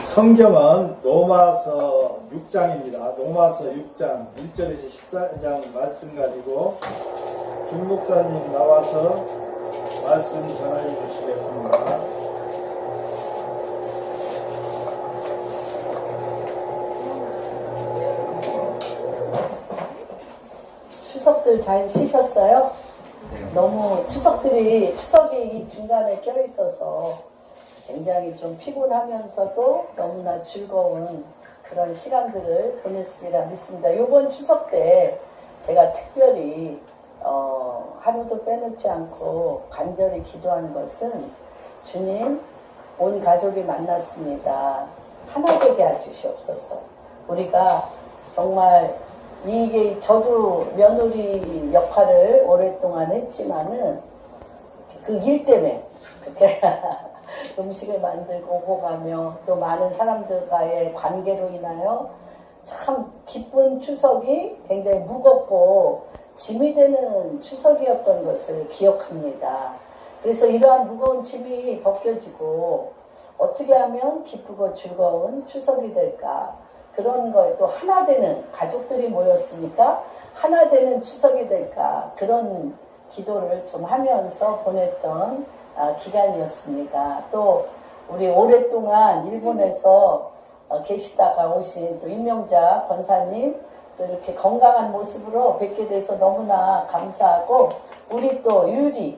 성경은 로마서 6장입니다. 로마서 6장 1절에서 14장 말씀 가지고 김 목사님 나와서 말씀 전해 주시겠습니다. 추석들 잘 쉬셨어요? 너무 추석이 이 중간에 껴있어서 굉장히 좀 피곤하면서도 너무나 즐거운 그런 시간들을 보냈으리라 믿습니다. 이번 추석 때 제가 특별히 하루도 빼놓지 않고 간절히 기도하는 것은 주님, 온 가족이 만났습니다. 하나 되게 해주시옵소서. 우리가 정말 이게 저도 며느리 역할을 오랫동안 했지만은 그 일 때문에 그렇게 음식을 만들고 오고 가며 또 많은 사람들과의 관계로 인하여 참 기쁜 추석이 굉장히 무겁고 짐이 되는 추석이었던 것을 기억합니다. 그래서 이러한 무거운 짐이 벗겨지고 어떻게 하면 기쁘고 즐거운 추석이 될까, 그런 걸 또 하나 되는 가족들이 모였으니까 하나 되는 추석이 될까, 그런 기도를 좀 하면서 보냈던 기간이었습니다. 또 우리 오랫동안 일본에서 계시다가 오신 또 임명자 권사님 또 이렇게 건강한 모습으로 뵙게 돼서 너무나 감사하고, 우리 또 유리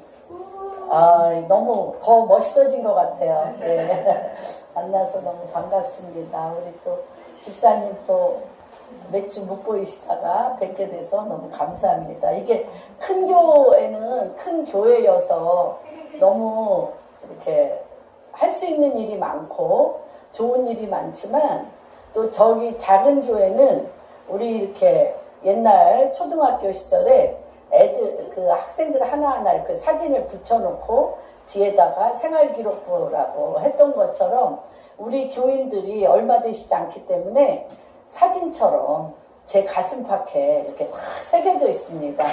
너무 더 멋있어진 것 같아요. 네. 만나서 너무 반갑습니다. 우리 또 집사님 또 몇 주 못 보이시다가 뵙게 돼서 너무 감사합니다. 이게 큰 교회는 큰 교회여서 너무 이렇게 할 수 있는 일이 많고 좋은 일이 많지만, 또 저기 작은 교회는 우리 이렇게 옛날 초등학교 시절에 애들 그 학생들 하나하나 이렇게 사진을 붙여놓고 뒤에다가 생활기록부라고 했던 것처럼 우리 교인들이 얼마 되시지 않기 때문에 사진처럼 제 가슴팍에 이렇게 딱 새겨져 있습니다.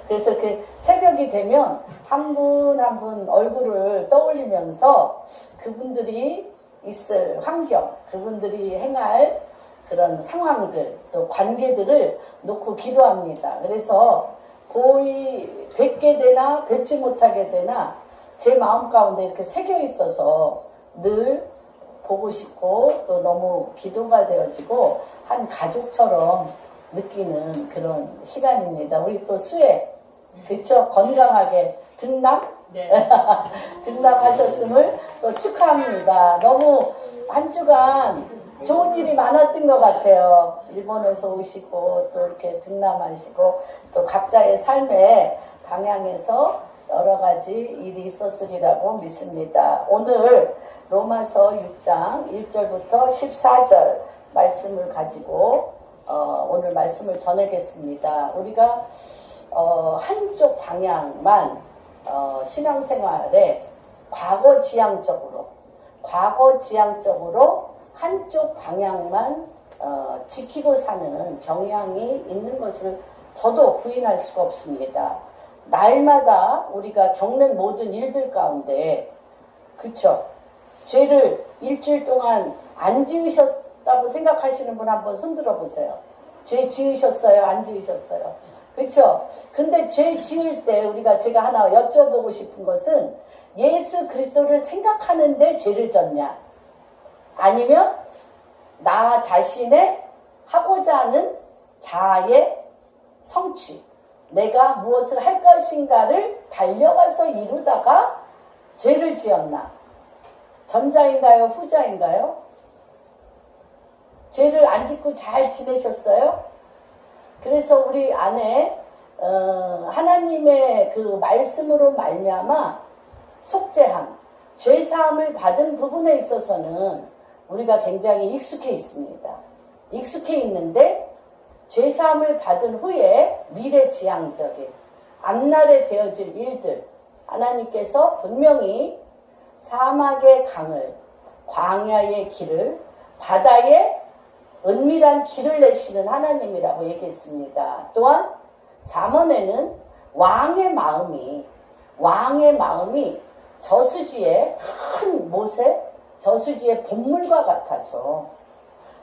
그래서 그 새벽이 되면 한 분 한 분 얼굴을 떠올리면서 그분들이 있을 환경, 그분들이 행할 그런 상황들, 또 관계들을 놓고 기도합니다. 그래서 거의 뵙게 되나 뵙지 못하게 되나 제 마음 가운데 이렇게 새겨 있어서 늘 보고 싶고 또 너무 기도가 되어지고 한 가족처럼 느끼는 그런 시간입니다. 우리 또 수혜, 그렇죠? 건강하게 등남? 네. 등남하셨음을 또 축하합니다. 너무 한 주간 좋은 일이 많았던 것 같아요. 일본에서 오시고 또 이렇게 등남하시고 또 각자의 삶의 방향에서 여러 가지 일이 있었으리라고 믿습니다. 오늘 로마서 6장 1절부터 14절 말씀을 가지고 오늘 말씀을 전하겠습니다. 우리가 한쪽 방향만 신앙생활에 과거지향적으로 한쪽 방향만 지키고 사는 경향이 있는 것을 저도 부인할 수가 없습니다. 날마다 우리가 겪는 모든 일들 가운데, 그쵸? 죄를 일주일 동안 안 지으셨다고 생각하시는 분 한번 손들어 보세요. 죄 지으셨어요? 안 지으셨어요? 그렇죠? 근데 죄 지을 때 제가 하나 여쭤보고 싶은 것은, 예수 그리스도를 생각하는데 죄를 졌냐? 아니면 나 자신의 하고자 하는 자아의 성취, 내가 무엇을 할 것인가를 달려가서 이루다가 죄를 지었나? 전자인가요? 후자인가요? 죄를 안 짓고 잘 지내셨어요? 그래서 우리 안에 하나님의 그 말씀으로 말미암아 속죄함, 죄사함을 받은 부분에 있어서는 우리가 굉장히 익숙해 있습니다. 익숙해 있는데 죄사함을 받은 후에 미래지향적인 앞날에 되어질 일들, 하나님께서 분명히 사막의 강을, 광야의 길을, 바다에 은밀한 길을 내시는 하나님이라고 얘기했습니다. 또한 잠언에는 왕의 마음이 저수지에 큰 못에 저수지의 본물과 같아서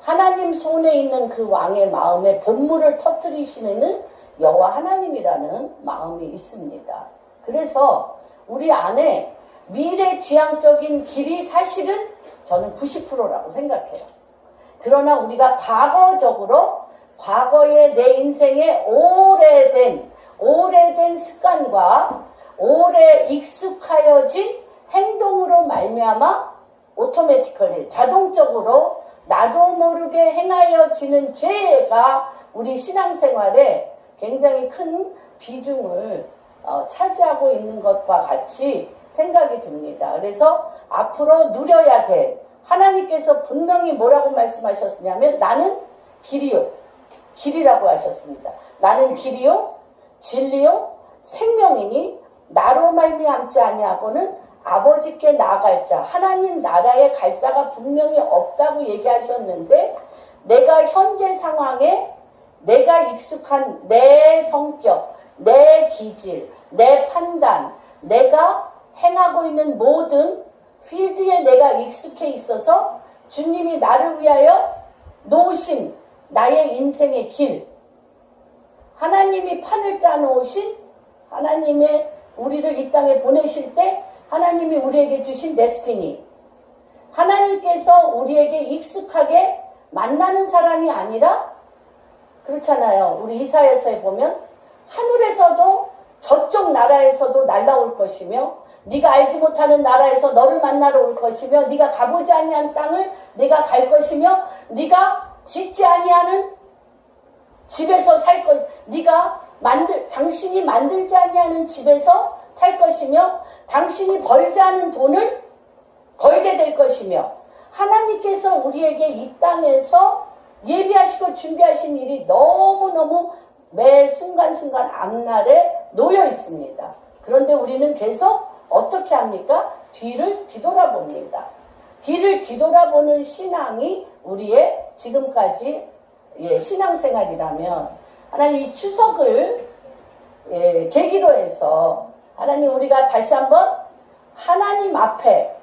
하나님 손에 있는 그 왕의 마음에 본물을 터뜨리시는 여호와 하나님이라는 마음이 있습니다. 그래서 우리 안에 미래지향적인 길이 사실은 저는 90%라고 생각해요. 그러나 우리가 과거의 내 인생의 오래된 습관과 오래 익숙하여진 행동으로 말미암아 오토매티컬리 자동적으로 나도 모르게 행하여지는 죄가 우리 신앙생활에 굉장히 큰 비중을 차지하고 있는 것과 같이 생각이 듭니다. 그래서 앞으로 누려야 될 하나님께서 분명히 뭐라고 말씀하셨냐면 나는 길이라고 하셨습니다. 나는 길이요 진리요 생명이니 나로 말미암지 아니하고는 아버지께 나아갈 자 하나님 나라에 갈 자가 분명히 없다고 얘기하셨는데 내가 현재 상황에 내가 익숙한 내 성격, 내 기질, 내 판단, 내가 행하고 있는 모든 필드에 내가 익숙해 있어서 주님이 나를 위하여 놓으신 나의 인생의 길, 하나님이 판을 짜놓으신 하나님의 우리를 이 땅에 보내실 때 하나님이 우리에게 주신 데스티니, 하나님께서 우리에게 익숙하게 만나는 사람이 아니라 그렇잖아요. 우리 이사야서에 보면 하늘에서도 저쪽 나라에서도 날라올 것이며 네가 알지 못하는 나라에서 너를 만나러 올 것이며 네가 가보지 아니한 땅을 네가 갈 것이며 네가 짓지 아니하는 집에서 살 것, 당신이 만들지 아니하는 집에서 살 것이며 당신이 벌지 않은 돈을 벌게 될 것이며 하나님께서 우리에게 이 땅에서 예비하시고 준비하신 일이 너무너무 매 순간순간 앞날에 놓여 있습니다. 그런데 우리는 계속 어떻게 합니까? 뒤를 뒤돌아봅니다. 뒤를 뒤돌아보는 신앙이 우리의 지금까지 신앙생활이라면 하나님 이 추석을 계기로 해서 하나님 우리가 다시 한번 하나님 앞에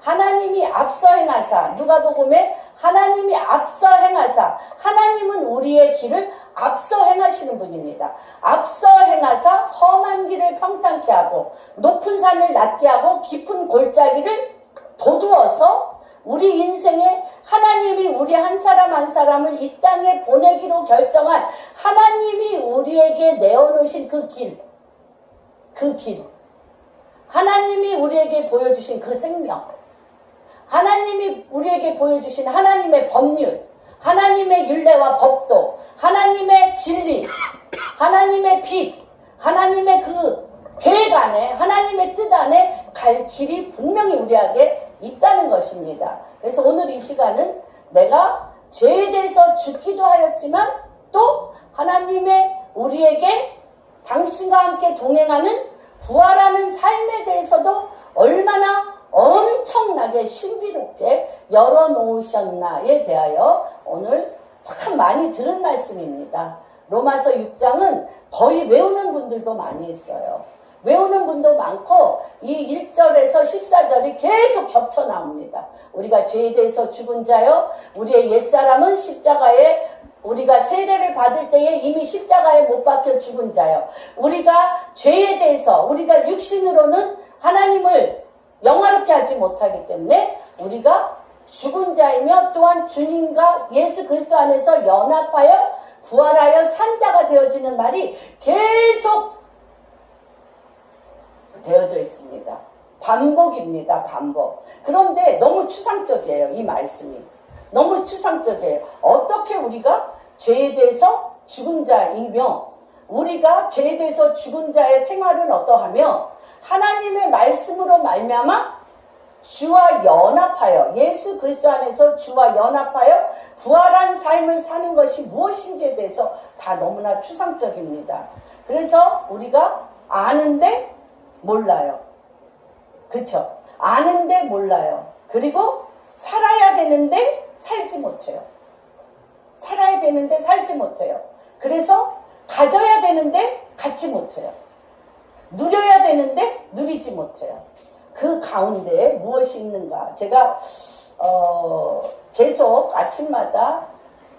하나님이 앞서 행하사 누가복음에 하나님이 앞서 행하사 하나님은 우리의 길을 앞서 행하시는 분입니다. 앞서 행하사 험한 길을 평탄케 하고 높은 산을 낮게 하고 깊은 골짜기를 도두어서 우리 인생에 하나님이 우리 한 사람 한 사람을 이 땅에 보내기로 결정한 하나님이 우리에게 내어놓으신 그 길, 하나님이 우리에게 보여주신 그 생명, 하나님이 우리에게 보여주신 하나님의 법률, 하나님의 율례와 법도, 하나님의 진리, 하나님의 빛, 하나님의 그 계획 안에, 하나님의 뜻 안에 갈 길이 분명히 우리에게 있다는 것입니다. 그래서 오늘 이 시간은 내가 죄에 대해서 죽기도 하였지만 또 하나님의 우리에게 당신과 함께 동행하는 부활하는 삶에 대해서도 얼마나 엄청나게 신비롭게 열어놓으셨나에 대하여 오늘 참 많이 들은 말씀입니다. 로마서 6장은 거의 외우는 분들도 많이 있어요. 외우는 분도 많고 이 1절에서 14절이 계속 겹쳐 나옵니다. 우리가 죄에 대해서 죽은 자요, 우리의 옛사람은 십자가에 우리가 세례를 받을 때에 이미 십자가에 못 박혀 죽은 자요. 우리가 죄에 대해서 우리가 육신으로는 하나님을 영화롭게 하지 못하기 때문에 우리가 죽은 자이며 또한 주님과 예수 그리스도 안에서 연합하여 부활하여 산 자가 되어지는 말이 계속 되어져 있습니다. 반복입니다. 반복. 그런데 너무 추상적이에요. 이 말씀이. 너무 추상적이에요. 어떻게 우리가 죄에 대해서 죽은 자이며 우리가 죄에 대해서 죽은 자의 생활은 어떠하며 하나님의 말씀으로 말미암아 주와 연합하여 예수 그리스도 안에서 주와 연합하여 부활한 삶을 사는 것이 무엇인지에 대해서 다 너무나 추상적입니다. 그래서 우리가 아는데 몰라요. 그렇죠? 아는데 몰라요. 그리고 살아야 되는데 살지 못해요. 살아야 되는데 살지 못해요. 그래서 가져야 되는데 갖지 못해요. 누려야 되는데 누리지 못해요. 그 가운데 무엇이 있는가? 제가 계속 아침마다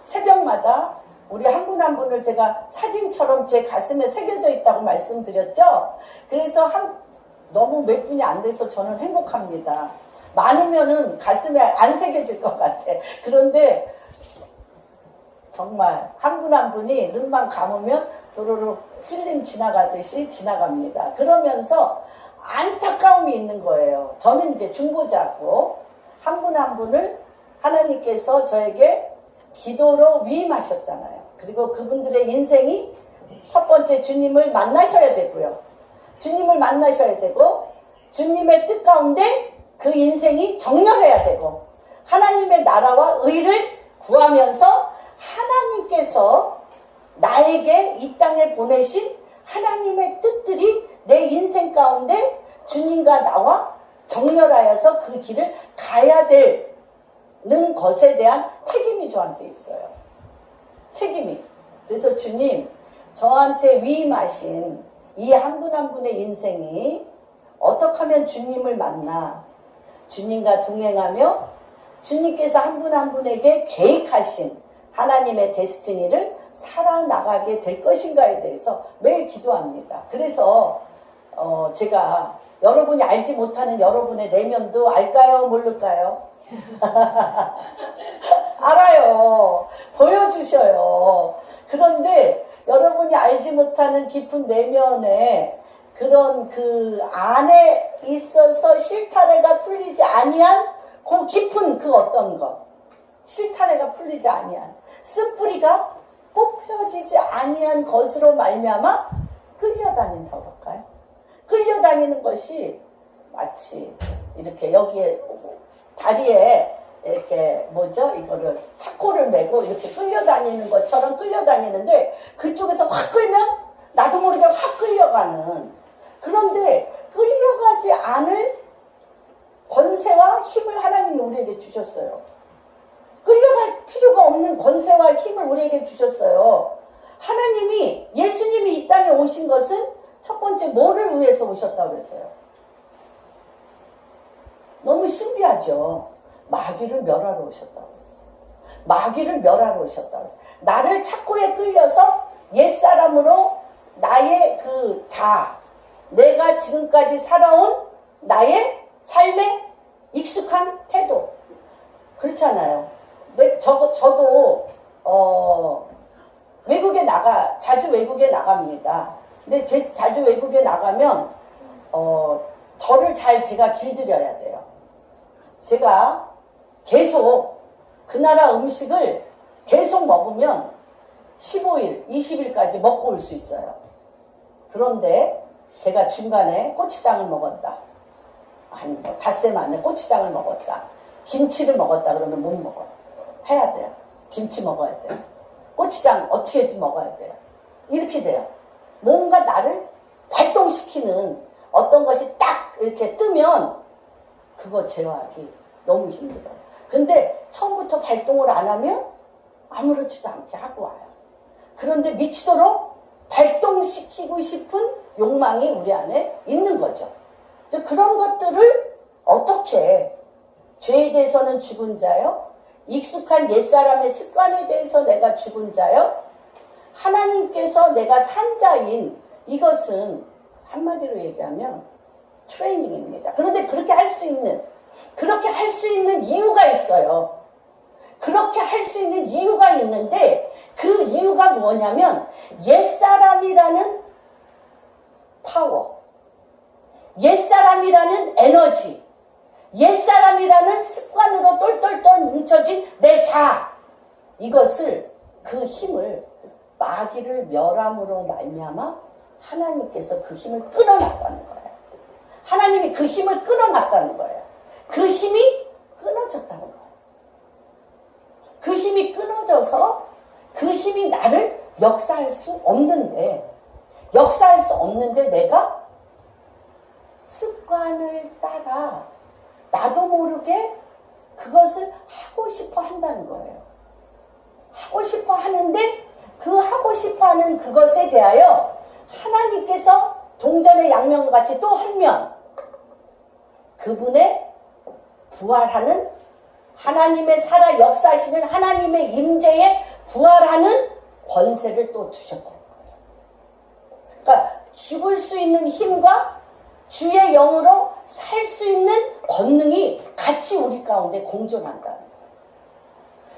새벽마다 우리 한 분 한 분을 제가 사진처럼 제 가슴에 새겨져 있다고 말씀드렸죠. 그래서 너무 몇 분이 안 돼서 저는 행복합니다. 많으면은 가슴에 안 새겨질 것 같아. 그런데 정말 한 분 한 분이 눈만 감으면 도로로 필름 지나가듯이 지나갑니다. 그러면서 안타까움이 있는 거예요. 저는 이제 중보자고 한 분 한 분을 하나님께서 저에게 기도로 위임하셨잖아요. 그리고 그분들의 인생이 첫 번째 주님을 만나셔야 되고요. 주님을 만나셔야 되고 주님의 뜻 가운데 그 인생이 정렬해야 되고 하나님의 나라와 의를 구하면서 하나님께서 나에게 이 땅에 보내신 하나님의 뜻들이 내 인생 가운데 주님과 나와 정렬하여서 그 길을 가야 되는 것에 대한 책임이 저한테 있어요. 책임이. 그래서 주님, 저한테 위임하신 이 한 분 한 분의 인생이 어떻게 하면 주님을 만나 주님과 동행하며 주님께서 한 분 한 분에게 계획하신 하나님의 데스티니를 살아나가게 될 것인가에 대해서 매일 기도합니다. 그래서 제가 여러분이 알지 못하는 여러분의 내면도 알까요? 모를까요? 알아요. 보여주셔요. 그런데 여러분이 알지 못하는 깊은 내면에 그런 그 안에 있어서 실타래가 풀리지 아니한 그 깊은 그 어떤 것, 실타래가 풀리지 아니한 쓴뿌리가 뽑혀지지 아니한 것으로 말미암아 끌려다닌다고 할까요? 끌려다니는 것이 마치 이렇게 여기에 다리에 이렇게 이거를 차코를 메고 이렇게 끌려다니는 것처럼 끌려다니는데 그쪽에서 확 끌면 나도 모르게 확 끌려가는, 그런데 끌려가지 않을 권세와 힘을 하나님이 우리에게 주셨어요. 끌려갈 필요가 없는 권세와 힘을 우리에게 주셨어요. 하나님이, 예수님이 이 땅에 오신 것은 첫 번째 뭐를 위해서 오셨다고 그랬어요? 너무 신비하죠. 마귀를 멸하러 오셨다고 했어요. 마귀를 멸하러 오셨다고 했어요. 나를 착고에 끌려서 옛사람으로 나의 그 내가 지금까지 살아온 나의 삶에 익숙한 태도. 그렇잖아요. 저도 외국에 자주 외국에 나갑니다. 근데 자주 외국에 나가면 저를 제가 길들여야 돼요. 제가 계속 그 나라 음식을 계속 먹으면 15일, 20일까지 먹고 올 수 있어요. 그런데 제가 중간에 고추장을 먹었다. 아니 닷새 만에 고추장을 먹었다. 김치를 먹었다 그러면 못 먹어요. 해야 돼요. 김치 먹어야 돼요. 고추장 어떻게든 먹어야 돼요. 이렇게 돼요. 뭔가 나를 발동시키는 어떤 것이 딱 이렇게 뜨면 그거 제어하기 너무 힘들어요. 근데 처음부터 발동을 안 하면 아무렇지도 않게 하고 와요. 그런데 미치도록 발동시키고 싶은 욕망이 우리 안에 있는 거죠. 그런 것들을 어떻게, 죄에 대해서는 죽은 자요, 익숙한 옛사람의 습관에 대해서 내가 죽은 자요, 하나님께서 내가 산 자인, 이것은 한마디로 얘기하면 트레이닝입니다. 그런데 그렇게 할 수 있는 이유가 있어요. 그렇게 할 수 있는 이유가 있는데 그 이유가 뭐냐면 옛사람이라는 파워, 옛사람이라는 에너지, 옛사람이라는 습관으로 똘똘똘 뭉쳐진 내 이것을, 그 힘을 마귀를 멸함으로 말미암아 하나님께서 그 힘을 끊어놨다는 거예요. 하나님이 그 힘을 끊어놨다는 거예요. 그 힘이 끊어졌다는 거예요. 그 힘이 끊어져서 그 힘이 나를 역사할 수 없는데 내가 습관을 따라 나도 모르게 그것을 하고 싶어 한다는 거예요. 하고 싶어 하는데 그 하고 싶어 하는 그것에 대하여 하나님께서 동전의 양면과 같이 또 한 면, 그분의 부활하는 하나님의 살아 역사하시는 하나님의 임재에 부활하는 권세를 또 주셨다는 거예요. 그러니까 죽을 수 있는 힘과 주의 영으로 살 수 있는 권능이 같이 우리 가운데 공존한다는 거예요.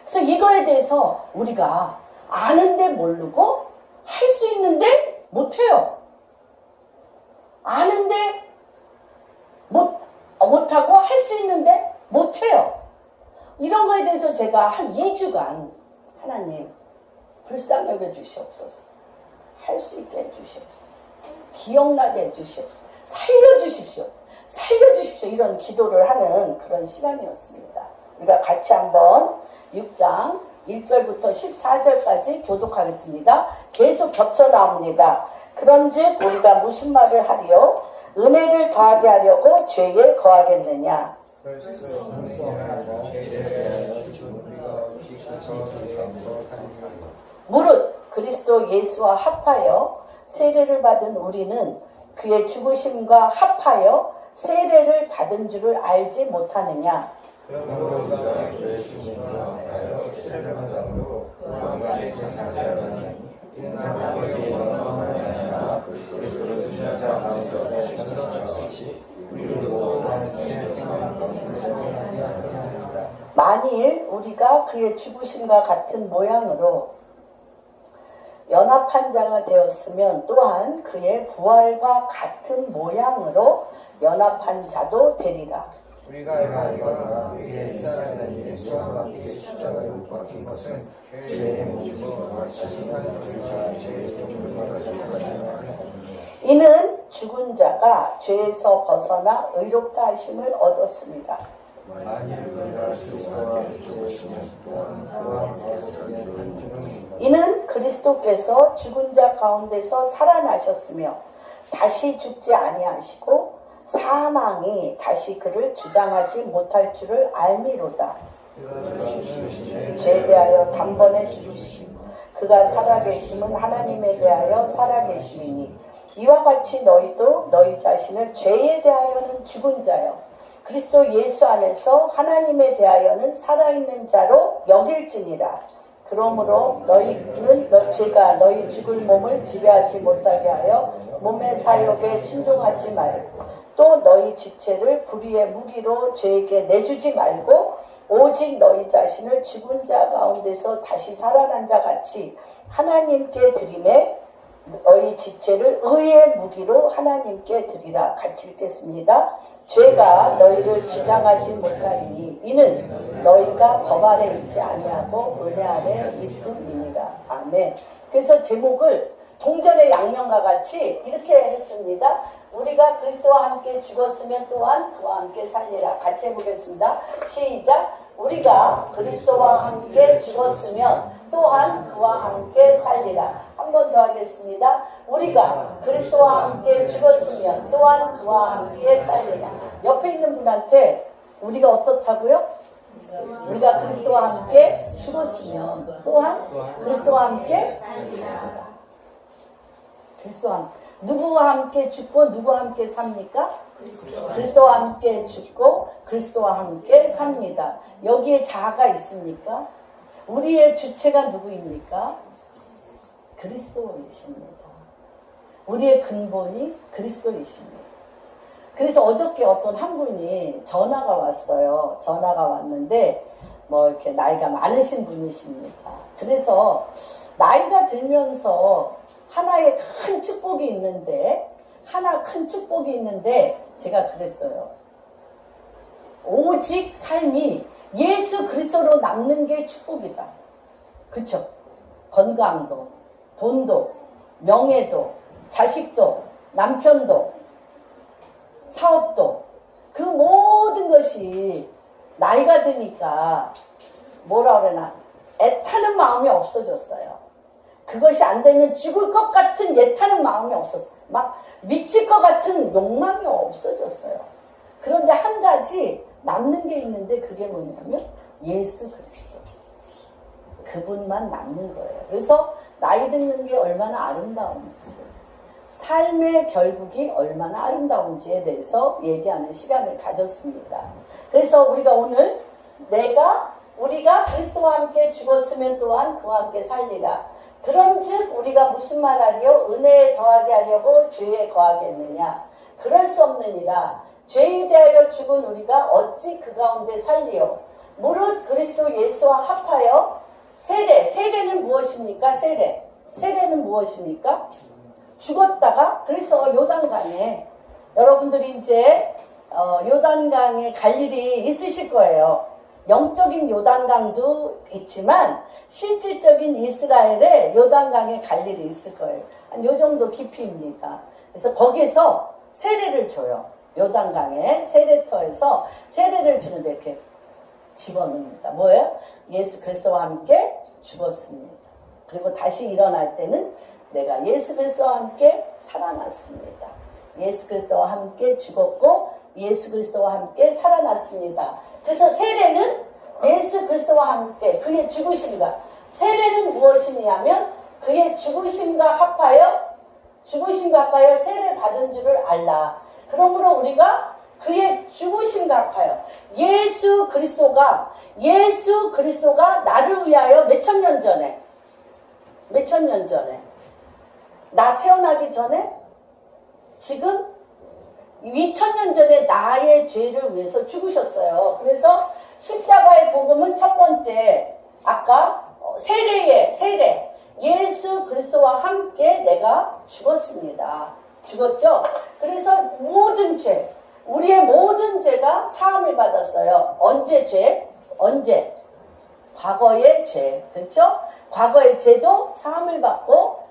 그래서 이거에 대해서 우리가 아는데 모르고 할 수 있는데 못해요. 아는데 못하고 할 수 있는데 못해요. 이런 거에 대해서 제가 한 2주간 하나님 불쌍히 여겨 주시옵소서. 할 수 있게 해주시옵소서. 기억나게 해주시옵소서. 살려주십시오. 살려주십시오. 이런 기도를 하는 그런 시간이었습니다. 우리가 같이 한번 6장 1절부터 14절까지 교독하겠습니다. 계속 겹쳐 나옵니다. 그런즉 우리가 무슨 말을 하리요? 은혜를 더하게 하려고 죄에 거하겠느냐? 무릇 그리스도 예수와 합하여 세례를 받은 우리는 그의 죽으심과 합하여 세례를 받은 줄을 알지 못하느냐? 만일 우리가 그의 죽으심과 같은 모양으로 연합한 자가 되었으면 또한 그의 부활과 같은 모양으로 연합한 자도 되리라. 우리가 알거니와 우리의 일사하는 예수와 함께 십자가에 못 박힌 것은 죄의 몫으로 자신한 죄의 종을 이는 죽은 자가 죄에서 벗어나 의롭다 하심을 얻었습니다. 이는 그리스도께서 죽은 자 가운데서 살아나셨으며 다시 죽지 아니하시고 사망이 다시 그를 주장하지 못할 줄을 알미로다. 죄에 대하여 단번에 죽으시고 그가 살아계심은 하나님에 대하여 살아계심이니 이와 같이 너희도 너희 자신을 죄에 대하여는 죽은 자요 그리스도 예수 안에서 하나님에 대하여는 살아있는 자로 여길지니라. 그러므로 너희는 죄가 너희 죽을 몸을 지배하지 못하게 하여 몸의 사욕에 순종하지 말고 또 너희 지체를 불의의 무기로 죄에게 내주지 말고 오직 너희 자신을 죽은 자 가운데서 다시 살아난 자 같이 하나님께 드리매 너희 지체를 의의 무기로 하나님께 드리라. 같이 읽겠습니다. 죄가 너희를 주장하지 못하리니 이는 너희가 법 아래 있지 아니하고 은혜 아래 있음이니라. 아멘. 그래서 제목을 동전의 양면과 같이 이렇게 했습니다. 우리가 그리스도와 함께 죽었으면 또한 그와 함께 살리라. 같이 해보겠습니다. 시작. 우리가 그리스도와 함께 죽었으면 또한 그와 함께 살리라. 한 번 더 하겠습니다. 우리가 그리스도와 함께 죽었으면 또한 그와 함께 살리라. 옆에 있는 분한테 우리가 어떻다고요? 우리가 그리스도와 함께 죽었으면 또한 그리스도와 함께 살리라. 그리스도와 함께. 누구와 함께 죽고 누구와 함께 삽니까? 그리스도와 함께 죽고 그리스도와 함께 삽니다. 여기에 자아가 있습니까? 우리의 주체가 누구입니까? 그리스도이십니다. 우리의 근본이 그리스도이십니다. 그래서 어저께 어떤 한 분이 전화가 왔어요. 전화가 왔는데 뭐 이렇게 나이가 많으신 분이십니다. 그래서 나이가 들면서 하나의 큰 축복이 있는데 제가 그랬어요. 오직 삶이 예수 그리스도로 남는 게 축복이다. 그쵸? 건강도, 돈도, 명예도, 자식도, 남편도, 사업도, 그 모든 것이 나이가 드니까 뭐라 그러나 애타는 마음이 없어졌어요. 그것이 안 되면 죽을 것 같은 애타는 마음이 없었어요. 막 미칠 것 같은 욕망이 없어졌어요. 그런데 한 가지 남는 게 있는데 그게 뭐냐면 예수 그리스도. 그분만 남는 거예요. 그래서 나이 듣는 게 얼마나 아름다운지 삶의 결국이 얼마나 아름다운지에 대해서 얘기하는 시간을 가졌습니다. 그래서 우리가 오늘 우리가 그리스도와 함께 죽었으면 또한 그와 함께 살리라. 그런즉 우리가 무슨 말하리요? 은혜에 더하게 하려고 죄에 거하겠느냐? 그럴 수 없느니라. 죄에 대하여 죽은 우리가 어찌 그 가운데 살리요? 무릇 그리스도 예수와 합하여 세례는 무엇입니까? 세례는 무엇입니까? 죽었다가 그래서 요단강에 여러분들이 이제 요단강에 갈 일이 있으실 거예요. 영적인 요단강도 있지만 실질적인 이스라엘의 요단강에 갈 일이 있을 거예요. 한 요 정도 깊이입니다. 그래서 거기서 세례를 줘요. 요단강에 세례터에서 세례를 주는데 이렇게 집어넣습니다. 뭐예요? 예수 그리스도와 함께 죽었습니다. 그리고 다시 일어날 때는 내가 예수 그리스도와 함께 살아났습니다. 예수 그리스도와 함께 죽었고 예수 그리스도와 함께 살아났습니다. 그래서 세례는 예수 그리스도와 함께 그의 죽으심과 세례는 무엇이냐면 그의 죽으심과 합하여 세례 받은 줄을 알라. 그러므로 우리가 그의 죽으심과 합하여 예수 그리스도가 나를 위하여 몇천 년 전에 나 태어나기 전에 지금 2000년 전에 나의 죄를 위해서 죽으셨어요. 그래서 십자가의 복음은 첫 번째 아까 세례 예수 그리스도와 함께 내가 죽었습니다. 죽었죠? 그래서 모든 죄 우리의 모든 죄가 사함을 받았어요. 언제? 과거의 죄. 그렇죠? 과거의 죄도 사함을 받고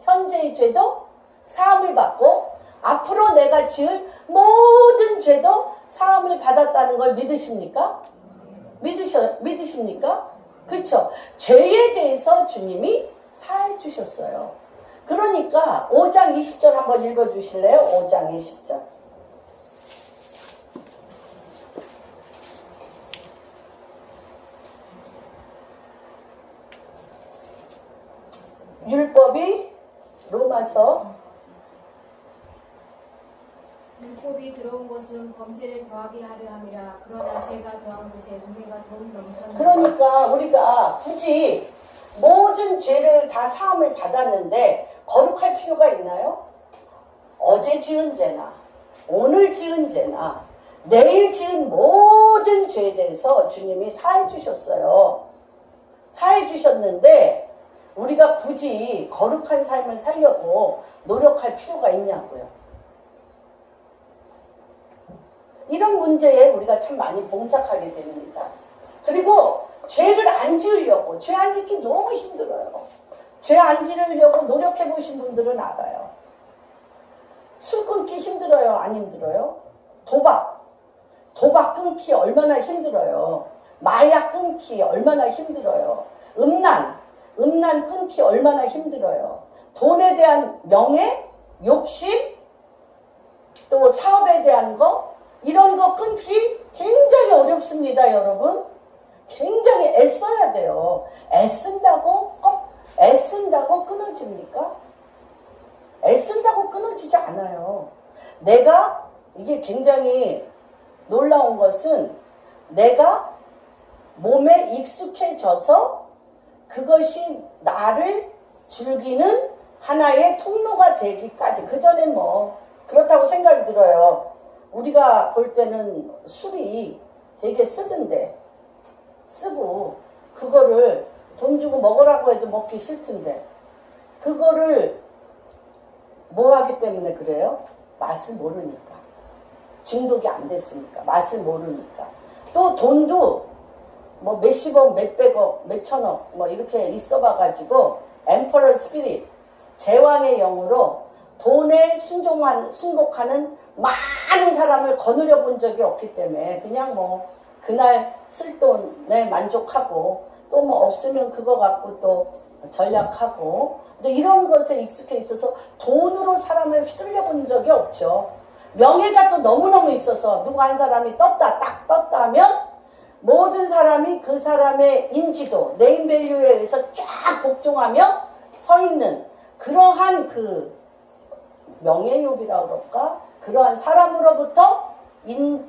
현재의 죄도 사함을 받고 앞으로 내가 지을 모든 죄도 사함을 받았다는 걸 믿으십니까? 믿으십니까? 그렇죠? 죄에 대해서 주님이 사해 주셨어요. 그러니까 5장 20절 한번 읽어주실래요? 5장 20절. 율법이 율법이 들어온 것은 범죄를 더하게 하려 함이라. 그러나 죄가 더한 곳에 은혜가 더욱 넘쳤느니라. 그러니까 우리가 굳이 모든 죄를 다 사함을 받았는데 거룩할 필요가 있나요? 어제 지은 죄나 오늘 지은 죄나 내일 지은 모든 죄에 대해서 주님이 사해 주셨어요. 사해 주셨는데 우리가 굳이 거룩한 삶을 살려고 노력할 필요가 있냐고요. 이런 문제에 우리가 참 많이 봉착하게 됩니다. 그리고 죄를 안 지으려고, 죄 안 짓기 너무 힘들어요. 죄 안 지으려고 노력해 보신 분들은 알아요. 술 끊기 힘들어요? 안 힘들어요? 도박 끊기 얼마나 힘들어요? 마약 끊기 얼마나 힘들어요? 음란 끊기 얼마나 힘들어요? 돈에 대한 명예, 욕심, 또 사업에 대한 거, 이런 거 끊기 굉장히 어렵습니다, 여러분. 굉장히 애써야 돼요. 애쓴다고 끊어집니까? 애쓴다고 끊어지지 않아요. 이게 굉장히 놀라운 것은 내가 몸에 익숙해져서 그것이 나를 즐기는 하나의 통로가 되기까지, 그전엔 그렇다고 생각이 들어요. 우리가 볼 때는 술이 되게 쓰고 그거를 돈 주고 먹으라고 해도 먹기 싫던데 그거를 뭐 하기 때문에 그래요? 맛을 모르니까. 중독이 안 됐으니까. 맛을 모르니까. 또 돈도 몇십억, 몇백억, 몇천억 이렇게 있어봐가지고 엠퍼러 스피릿, 제왕의 영으로 돈에 순복하는 많은 사람을 거느려 본 적이 없기 때문에 그냥 그날 쓸 돈에 만족하고 또 없으면 그거 갖고 또 전략하고 이런 것에 익숙해 있어서 돈으로 사람을 휘둘려 본 적이 없죠. 명예가 또 너무너무 있어서 누구 한 사람이 딱 떴다 하면 모든 사람이 그 사람의 인지도, 네임밸류에 의해서 쫙 복종하며 서 있는 그러한 그 명예욕이라고 그럴까? 그러한 사람으로부터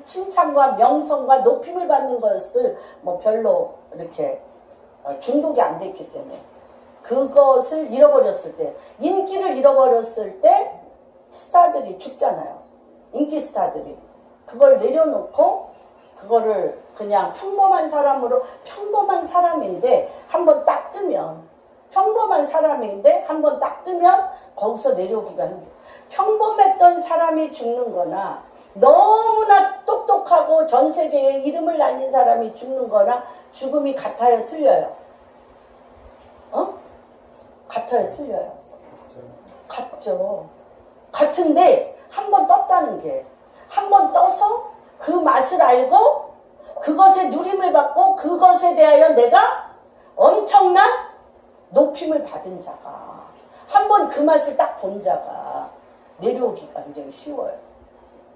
칭찬과 명성과 높임을 받는 것을 뭐 별로 이렇게 중독이 안 됐기 때문에 그것을 잃어버렸을 때, 인기를 잃어버렸을 때 스타들이 죽잖아요. 인기 스타들이. 그걸 내려놓고 그거를 그냥 평범한 사람으로, 평범한 사람인데 한번 딱 뜨면, 평범한 사람인데 한번 딱 뜨면 거기서 내려오기가 힘들어요. 평범했던 사람이 죽는 거나 너무나 똑똑하고 전 세계에 이름을 날린 사람이 죽는 거나 죽음이 같아요, 틀려요? 같아요, 틀려요? 같죠. 같은데 한 번 떴다는 게, 한 번 떠서 그 맛을 알고 그것의 누림을 받고 그것에 대하여 내가 엄청난 높임을 받은 자가, 한 번 그 맛을 딱 본 자가 내려오기가 굉장히 쉬워요.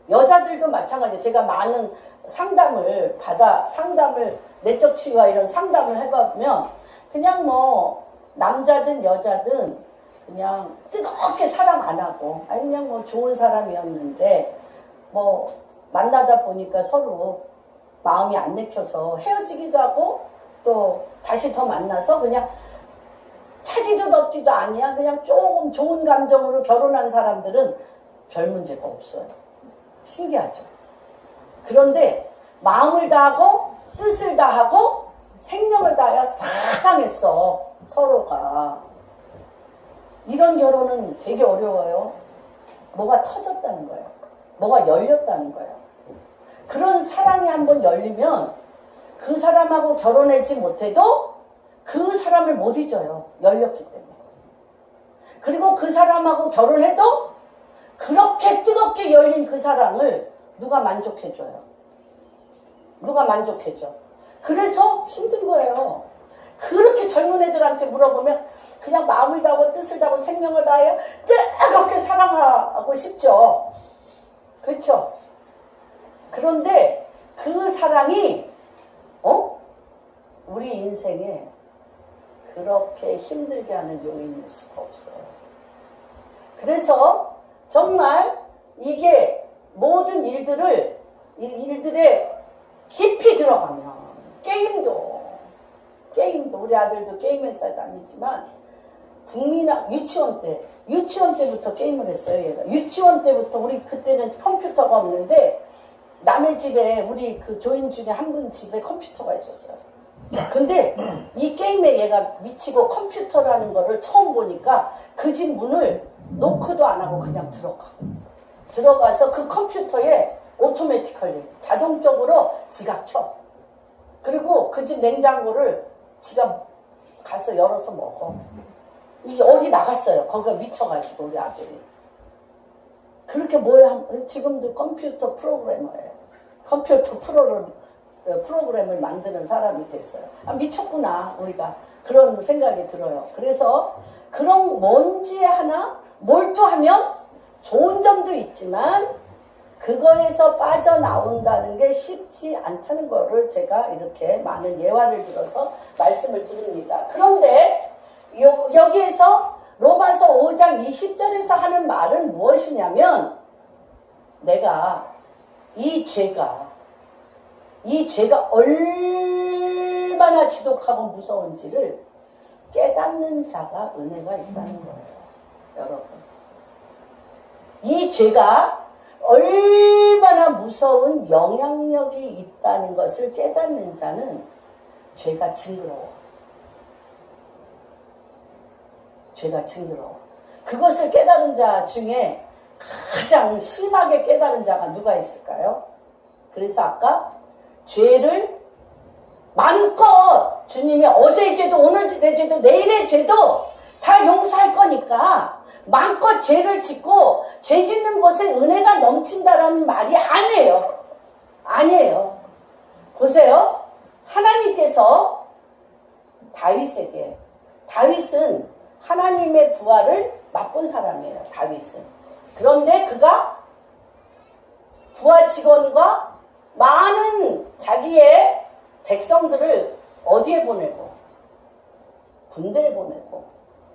여자들도 마찬가지예요. 제가 많은 상담을 내적 치유와 이런 상담을 해보면 그냥 뭐 남자든 여자든 그냥 뜨겁게 사랑 안 하고, 아니 그냥 뭐 좋은 사람이었는데 뭐 만나다 보니까 서로 마음이 안 내켜서 헤어지기도 하고 또 다시 더 만나서 그냥 차지도 덥지도 아니야. 그냥 조금 좋은 감정으로 결혼한 사람들은 별 문제가 없어요. 신기하죠. 그런데 마음을 다하고 뜻을 다하고 생명을 다하여 사랑했어, 서로가. 이런 결혼은 되게 어려워요. 뭐가 터졌다는 거예요. 뭐가 열렸다는 거예요. 그런 사랑이 한번 열리면 그 사람하고 결혼하지 못해도 그 사람을 못 잊어요. 열렸기 때문에. 그리고 그 사람하고 결혼해도 그렇게 뜨겁게 열린 그 사랑을 누가 만족해줘요? 누가 만족해줘? 그래서 힘든 거예요. 그렇게 젊은 애들한테 물어보면 그냥 마음을 다하고 뜻을 다하고 생명을 다하여 뜨겁게 사랑하고 싶죠. 그렇죠? 그런데 그 사랑이 우리 인생에 그렇게 힘들게 하는 요인일 수가 없어요. 그래서 정말 이게 모든 일들에 깊이 들어가면 게임도 우리 아들도 게임회사 다니지만 유치원 때부터 게임을 했어요. 얘가 유치원 때부터. 우리 그때는 컴퓨터가 없는데 남의 집에, 우리 그 조인 중에 한 분 집에 컴퓨터가 있었어요. 근데 이 게임에 얘가 미치고 컴퓨터라는 거를 처음 보니까 그 집 문을 노크도 안 하고 그냥 들어가서 그 컴퓨터에 오토매티컬리 자동적으로 지가 켜. 그리고 그 집 냉장고를 지가 가서 열어서 먹어. 이 열이 나갔어요. 거기가 미쳐가지고 우리 아들이. 그렇게 지금도 컴퓨터 프로그래머예요. 컴퓨터 프로그램을 만드는 사람이 됐어요. 미쳤구나, 우리가. 그런 생각이 들어요. 그래서 그런 뭔지 하나 몰두하면 좋은 점도 있지만 그거에서 빠져나온다는 게 쉽지 않다는 거를 제가 이렇게 많은 예화를 들어서 말씀을 드립니다. 그런데 여기에서 로마서 5장 20절에서 하는 말은 무엇이냐면, 내가 이 죄가 얼마나 지독하고 무서운지를 깨닫는 자가 은혜가 있다는 거예요. 여러분, 이 죄가 얼마나 무서운 영향력이 있다는 것을 깨닫는 자는 죄가 징그러워. 그것을 깨달은 자 중에 가장 심하게 깨달은 자가 누가 있을까요? 그래서 아까 죄를 마음껏 주님이 어제의 죄도 오늘의 죄도 내일의 죄도 다 용서할 거니까 마음껏 죄를 짓고 죄 짓는 곳에 은혜가 넘친다라는 말이 아니에요. 보세요. 하나님께서 다윗은 하나님의 부하를 맛본 사람이에요. 다윗은. 그런데 그가 부하 직원과 많은 자기의 백성들을 어디에 보내고, 군대에 보내고,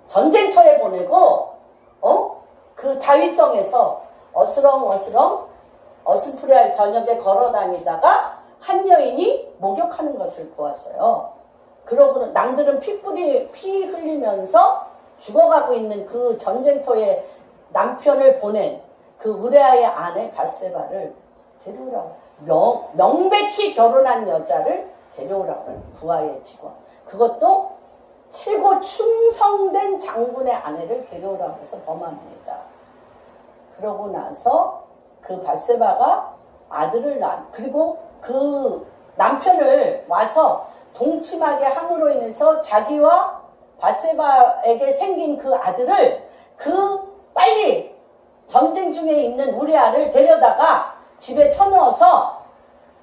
전쟁터에 보내고, 그 다윗성에서 어스렁어스렁 어스프레할 저녁에 걸어 다니다가 한 여인이 목욕하는 것을 보았어요. 그러고는 낭들은 피 흘리면서 죽어가고 있는 그 전쟁터에 남편을 보낸 그 우레아의 아내 바세바를 데려오라고, 명백히 결혼한 여자를 데려오라고, 부하의 직원. 그것도 최고 충성된 장군의 아내를 데려오라고 해서 범합니다. 그러고 나서 그 바세바가 아들을 낳은, 그리고 그 남편을 와서 동침하게 함으로 인해서 자기와 바세바에게 생긴 그 아들을 빨리 전쟁 중에 있는 우레아를 데려다가 집에 쳐넣어서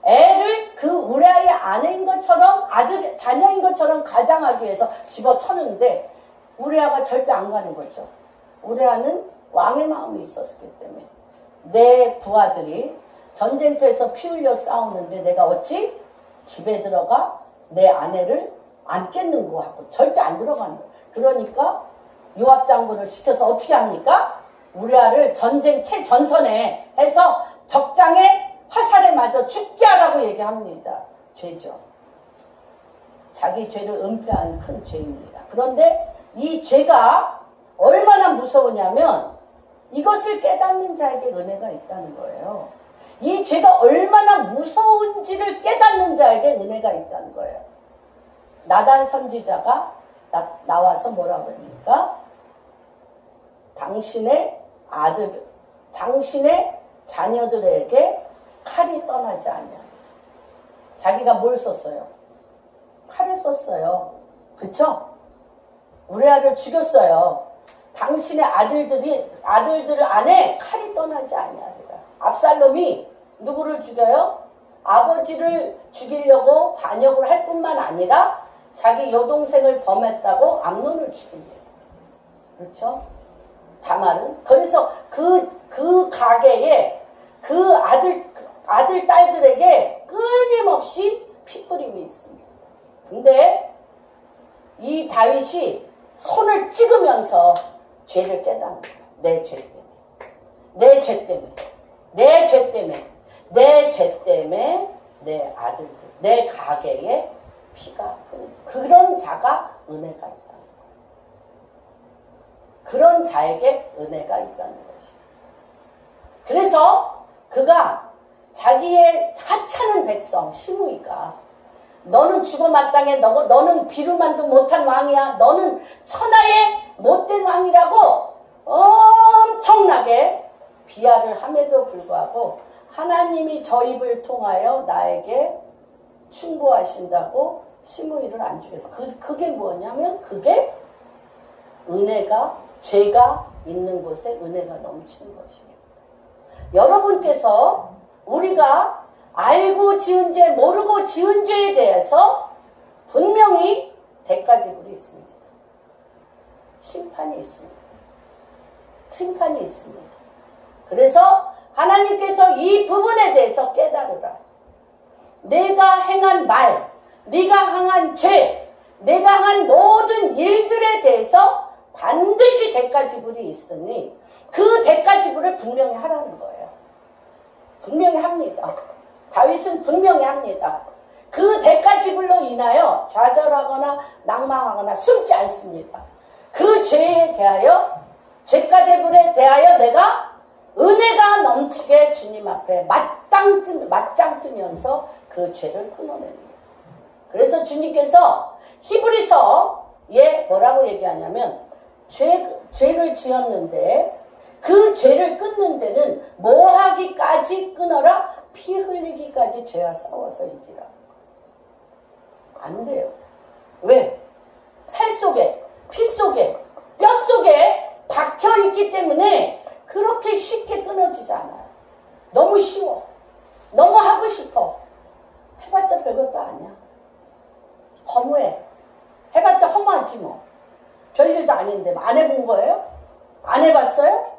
애를 그 우레아의 아내인 것처럼 자녀인 것처럼 가장하기 위해서 집어쳐는데 우레아가 절대 안 가는 거죠. 우레아는 왕의 마음이 있었기 때문에 내 부하들이 전쟁터에서 피 흘려 싸우는데 내가 어찌 집에 들어가 내 아내를 안 깼는고 하고 절대 안 들어가는 거예요. 그러니까 요압 장군을 시켜서 어떻게 합니까? 우레아를 전쟁 최전선에 해서 적장에 화살에 맞아 죽게 하라고 얘기합니다. 죄죠. 자기 죄를 은폐한 큰 죄입니다. 그런데 이 죄가 얼마나 무서우냐면 이것을 깨닫는 자에게 은혜가 있다는 거예요. 이 죄가 얼마나 무서운지를 깨닫는 자에게 은혜가 있다는 거예요. 나단 선지자가 나와서 뭐라고 합니까? 당신의 자녀들에게 칼이 떠나지 않냐. 자기가 뭘 썼어요? 칼을 썼어요. 그쵸? 우레아를 죽였어요. 당신의 아들들 안에 칼이 떠나지 않냐. 압살롬이 누구를 죽여요? 아버지를 죽이려고 반역을 할 뿐만 아니라 자기 여동생을 범했다고 암논을 죽입니다. 그렇죠? 다말은. 그래서 그 가게에 그 아들, 딸들에게 끊임없이 핏부림이 있습니다. 근데 이 다윗이 손을 찍으면서 죄를 깨닫는 거예요. 내 죄 때문에. 내 죄 때문에. 내 죄 때문에. 내 죄 때문에 내 아들들, 내 가게에 피가 흐르지. 그런 자가 은혜가 있다는 거예요. 그런 자에게 은혜가 있다는 것이에요. 그래서 그가 자기의 하찮은 백성 시므이가 너는 죽어 마땅해. 너는 비루만도 못한 왕이야. 너는 천하의 못된 왕이라고 엄청나게 비하를 함에도 불구하고 하나님이 저 입을 통하여 나에게 충고하신다고 시므이를 안 죽여서 그게 뭐냐면 그게 은혜가 죄가 있는 곳에 은혜가 넘치는 것입니다. 여러분께서 우리가 알고 지은 죄 모르고 지은 죄에 대해서 분명히 대가지불이 있습니다. 심판이 있습니다. 심판이 있습니다. 그래서 하나님께서 이 부분에 대해서 깨달으라. 내가 행한 말, 네가 행한 죄, 내가 한 모든 일들에 대해서 반드시 대가지불이 있으니 그 대가지불을 분명히 하라는 거예요. 분명히 합니다. 다윗은 분명히 합니다. 그 대가지불로 인하여 좌절하거나 낭망하거나 숨지 않습니다. 그 죄에 대하여 죄가대불에 대하여 내가 은혜가 넘치게 주님 앞에 맞짱 뜨면서 그 죄를 끊어냅니다. 그래서 주님께서 히브리서에 뭐라고 얘기하냐면 죄를 지었는데 그 죄를 끊는 데는 뭐하기까지 끊어라? 피 흘리기까지 죄와 싸워서 이기라. 안 돼요. 왜? 살 속에, 피 속에, 뼈 속에 박혀있기 때문에 그렇게 쉽게 끊어지지 않아요. 너무 쉬워. 너무 하고 싶어. 해봤자 별것도 아니야. 허무해. 해봤자 허무하지 뭐. 별일도 아닌데 안 해본 거예요? 안 해봤어요?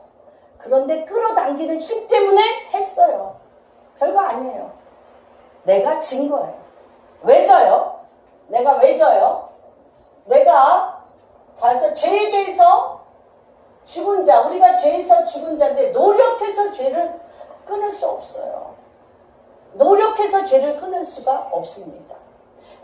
그런데 끌어당기는 힘 때문에 했어요. 별거 아니에요. 내가 진 거예요. 왜 져요? 내가 왜 져요? 내가 봐서 죄에 대해서 죽은 자, 우리가 죄에서 죽은 자인데 노력해서 죄를 끊을 수 없어요. 노력해서 죄를 끊을 수가 없습니다.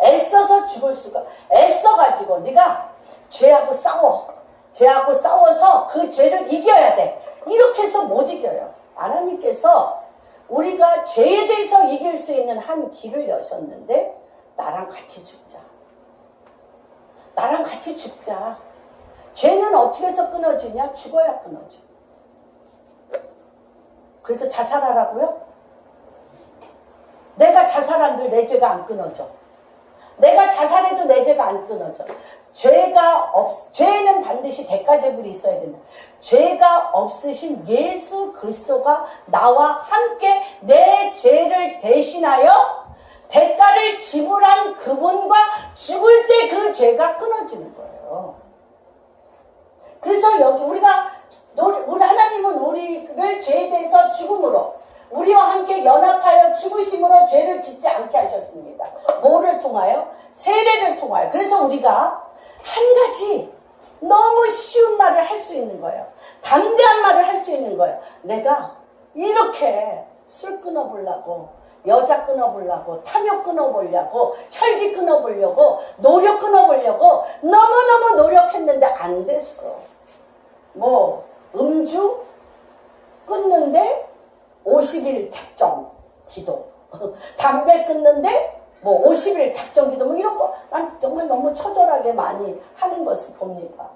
애써서 죽을 수가, 애써가지고 네가 죄하고 싸워. 죄하고 싸워서 그 죄를 이겨야 돼. 이렇게 해서 못 이겨요. 하나님께서 우리가 죄에 대해서 이길 수 있는 한 길을 여셨는데 나랑 같이 죽자. 나랑 같이 죽자. 죄는 어떻게 해서 끊어지냐? 죽어야 끊어져. 그래서 자살하라고요? 내가 자살한들 내 죄가 안 끊어져. 내가 자살해도 내 죄가 안 끊어져. 죄는 반드시 대가제물이 있어야 된다. 죄가 없으신 예수 그리스도가 나와 함께 내 죄를 대신하여 대가를 지불한 그분과 죽을 때 그 죄가 끊어지는 거예요. 그래서 여기 우리 하나님은 우리를 죄에 대해서 죽음으로 우리와 함께 연합하여 죽으심으로 죄를 짓지 않게 하셨습니다. 뭐를 통하여? 세례를 통하여. 그래서 우리가 한 가지 너무 쉬운 말을 할 수 있는 거예요. 담대한 말을 할 수 있는 거예요. 내가 이렇게 술 끊어보려고, 여자 끊어보려고, 탐욕 끊어보려고, 혈기 끊어보려고, 노력 끊어보려고 너무너무 노력했는데 안 됐어. 뭐 음주 끊는데 50일 작정 기도, 담배 끊는데 뭐 50일 작정 기도, 뭐 이런 거 난 정말 너무 처절하게 많이 하는 것을 봅니다.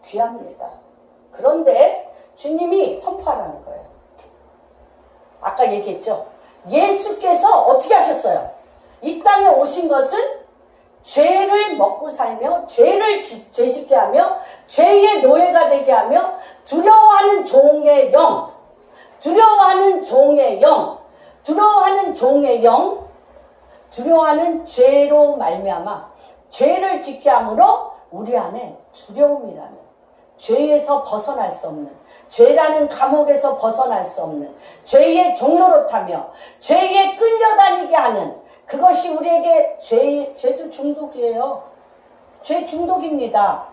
귀합니다. 그런데 주님이 선포하라는 거예요. 아까 얘기했죠. 예수께서 어떻게 하셨어요? 이 땅에 오신 것은 죄를 먹고 살며 죄를 죄짓게 하며 죄의 노예가 되게 하며 두려워하는 종의 영, 두려워하는 종의 영, 두려워하는 종의 영, 두려워하는 죄로 말미암아 죄를 짓게 함으로 우리 안에 두려움이라는, 죄에서 벗어날 수 없는, 죄라는 감옥에서 벗어날 수 없는, 죄의 종노릇하며 죄에 끌려다니게 하는, 그것이 우리에게 죄도 중독이에요. 죄 중독입니다.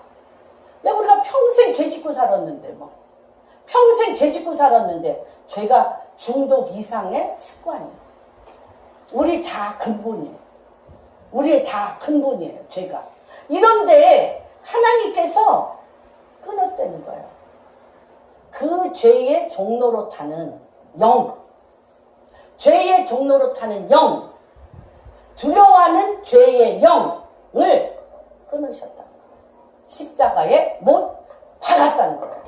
왜 우리가 평생 죄 짓고 살았는데, 뭐 평생 죄 짓고 살았는데 죄가 중독 이상의 습관이에요. 우리 자아 근본이에요. 우리의 자아 근본이에요, 죄가. 이런데 하나님께서 끊었다는 거예요. 그 죄의 종로로 타는 영, 죄의 종로로 타는 영, 두려워하는 죄의 영을 끊으셨다. 십자가에 못 박았다는 거예요.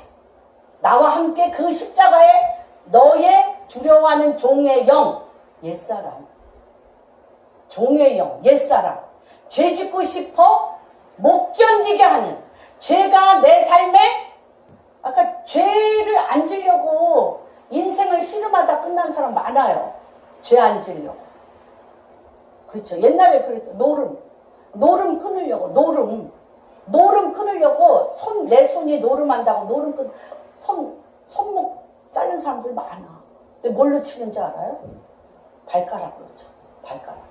나와 함께 그 십자가에 너의 두려워하는 종의 영, 옛사람, 종의 영, 옛사람, 죄 짓고 싶어 못 견디게 하는, 죄가 내 삶에, 아까 죄를 안 지려고 인생을 씨름하다 끝난 사람 많아요. 죄 안 지려고. 그렇죠. 옛날에 그랬죠. 노름 끊으려고, 노름 끊으려고 내 손이 노름한다고 손목 자른 사람들 많아. 근데 뭘로 치는지 알아요? 발가락으로 쳐. 발가락.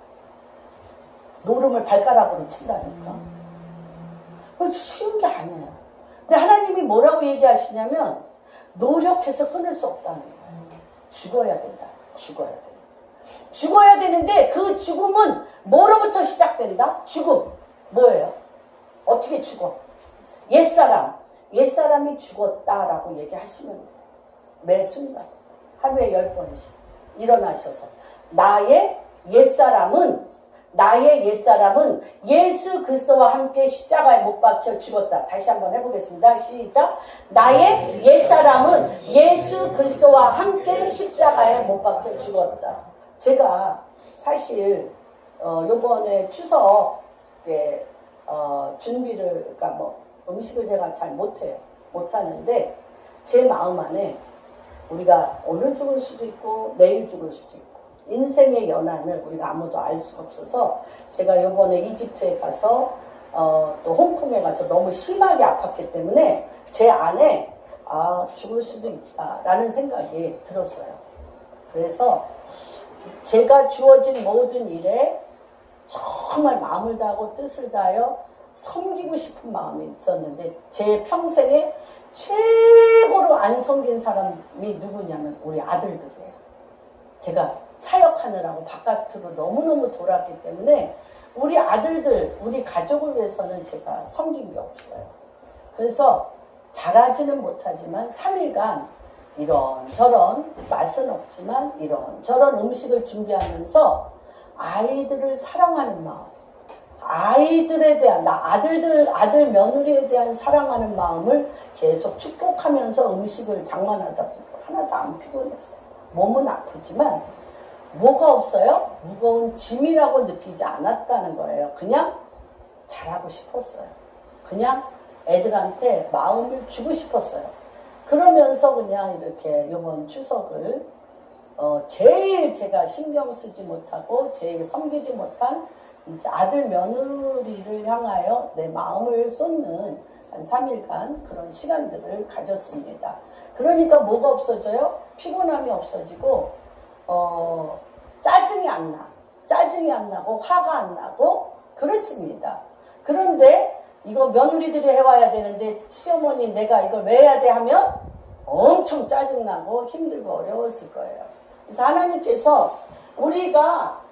노름을 발가락으로 친다니까. 그건 쉬운 게 아니에요. 근데 하나님이 뭐라고 얘기하시냐면 노력해서 끊을 수 없다는 거예요. 죽어야 된다. 죽어야 된다. 죽어야 되는데 그 죽음은 뭐로부터 시작된다? 죽음. 뭐예요? 어떻게 죽어? 옛사람이 죽었다라고 얘기하시면 돼요. 매 순간 하루에 10번씩 일어나셔서 나의 옛사람은 예수 그리스도와 함께 십자가에 못 박혀 죽었다. 다시 한번 해보겠습니다. 시작. 나의 옛사람은 예수 그리스도와 함께 십자가에 못 박혀 죽었다. 제가 사실 요번에 추석에 준비를, 그러니까 뭐 음식을 제가 잘 못하는데 제 마음 안에 우리가 오늘 죽을 수도 있고 내일 죽을 수도 있고 인생의 연한을 우리가 아무도 알 수가 없어서 제가 요번에 이집트에 가서 또 홍콩에 가서 너무 심하게 아팠기 때문에 제 안에 죽을 수도 있다라는 생각이 들었어요. 그래서 제가 주어진 모든 일에 정말 마음을 다하고 뜻을 다하여 섬기고 싶은 마음이 있었는데 제 평생에 최고로 안 섬긴 사람이 누구냐면 우리 아들들이에요. 제가 사역하느라고 바깥으로 너무너무 돌았기 때문에 우리 아들들, 우리 가족을 위해서는 제가 섬긴 게 없어요. 그래서 잘하지는 못하지만 3일간 이런저런 맛은 없지만 이런저런 음식을 준비하면서 아이들을 사랑하는 마음, 아이들에 대한 아들 며느리에 대한 사랑하는 마음을 계속 축복하면서 음식을 장만하다 보니까 하나도 안 피곤했어요. 몸은 아프지만 뭐가 없어요? 무거운 짐이라고 느끼지 않았다는 거예요. 그냥 잘하고 싶었어요. 그냥 애들한테 마음을 주고 싶었어요. 그러면서 그냥 이렇게 이번 추석을 제일 제가 신경 쓰지 못하고 제일 섬기지 못한 이제 아들 며느리를 향하여 내 마음을 쏟는 한 3일간 그런 시간들을 가졌습니다. 그러니까 뭐가 없어져요? 피곤함이 없어지고 짜증이 안 나고 화가 안 나고 그렇습니다. 그런데 이거 며느리들이 해와야 되는데 시어머니 내가 이걸 왜 해야 돼 하면 엄청 짜증나고 힘들고 어려웠을 거예요. 그래서 하나님께서 우리가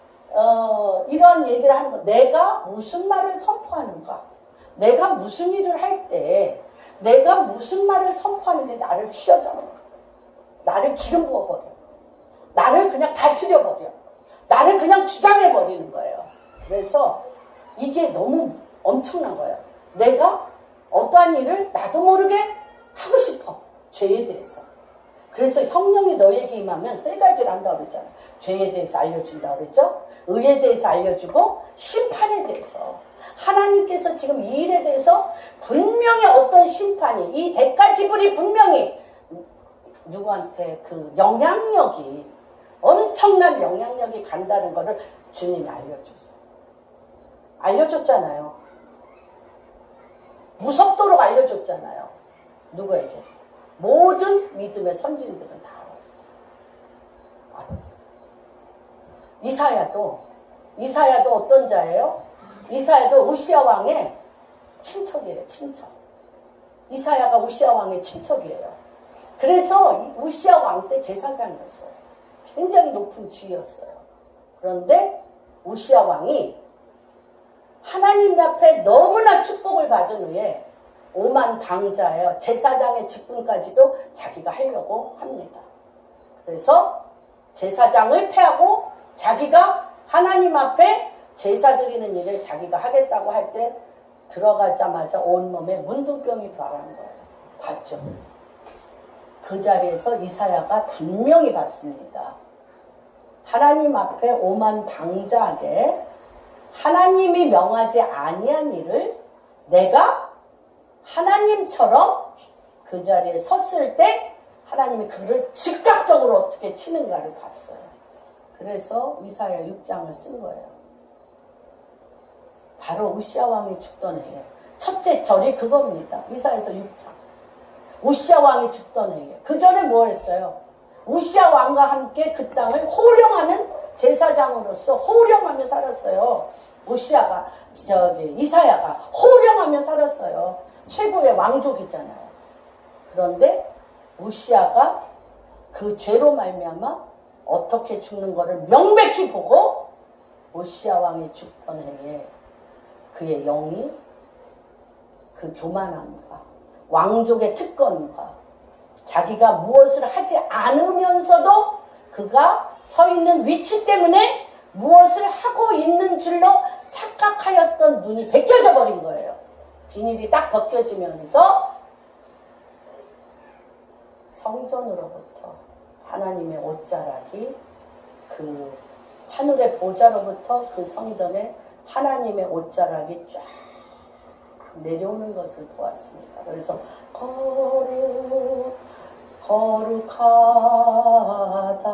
이런 얘기를 하는 거, 내가 무슨 말을 선포하는가, 내가 무슨 일을 할 때 내가 무슨 말을 선포하는 게 나를 휘어잡는 거야. 나를 기름 부어버려. 나를 그냥 다스려버려. 나를 그냥 주장해버리는 거예요. 그래서 이게 너무 엄청난 거예요. 내가 어떠한 일을 나도 모르게 하고 싶어. 죄에 대해서. 그래서 성령이 너에게 임하면 세 가지를 한다고 그랬잖아요. 죄에 대해서 알려준다고 그랬죠. 의에 대해서 알려주고 심판에 대해서. 하나님께서 지금 이 일에 대해서 분명히 어떤 심판이, 이 대가 지불이 분명히 누구한테 그 영향력이, 엄청난 영향력이 간다는 것을 주님이 알려줬잖아요. 무섭도록 알려줬잖아요. 누구에게? 모든 믿음의 선진들은 다 알았어요. 이사야도 어떤 자예요? 이사야도 우시야 왕의 친척이에요. 친척. 이사야가 우시야 왕의 친척이에요. 그래서 우시야 왕 때 제사장이었어요. 굉장히 높은 지위였어요. 그런데 우시야 왕이 하나님 앞에 너무나 축복을 받은 후에 오만 방자예요. 제사장의 직분까지도 자기가 하려고 합니다. 그래서 제사장을 패하고 자기가 하나님 앞에 제사 드리는 일을 자기가 하겠다고 할 때 들어가자마자 온몸에 문둥병이 발하는 거예요. 봤죠? 그 자리에서 이사야가 분명히 봤습니다. 하나님 앞에 오만 방자하게 하나님이 명하지 아니한 일을 내가 하나님처럼 그 자리에 섰을 때 하나님이 그를 즉각적으로 어떻게 치는가를 봤어요. 그래서 이사야 6장을 쓴 거예요. 바로 우시야 왕이 죽던 해에 첫째 절이 그겁니다. 이사야서 6장. 우시야 왕이 죽던 해에. 그 전에 뭐 했어요? 우시야 왕과 함께 그 땅을 호령하는 제사장으로서 호령하며 살았어요. 이사야가 호령하며 살았어요. 최고의 왕족이잖아요. 그런데 우시야가 그 죄로 말미암아 어떻게 죽는 것을 명백히 보고 우시야 왕이 죽던 해에 그의 영이 그 교만함과 왕족의 특권과 자기가 무엇을 하지 않으면서도 그가 서 있는 위치 때문에 무엇을 하고 있는 줄로 착각하였던 눈이 벗겨져 버린 거예요. 비닐이 딱 벗겨지면서 성전으로부터 하나님의 옷자락이 그 하늘의 보좌로부터 그 성전에 하나님의 옷자락이 쫙 내려오는 것을 보았습니다. 그래서 거룩하다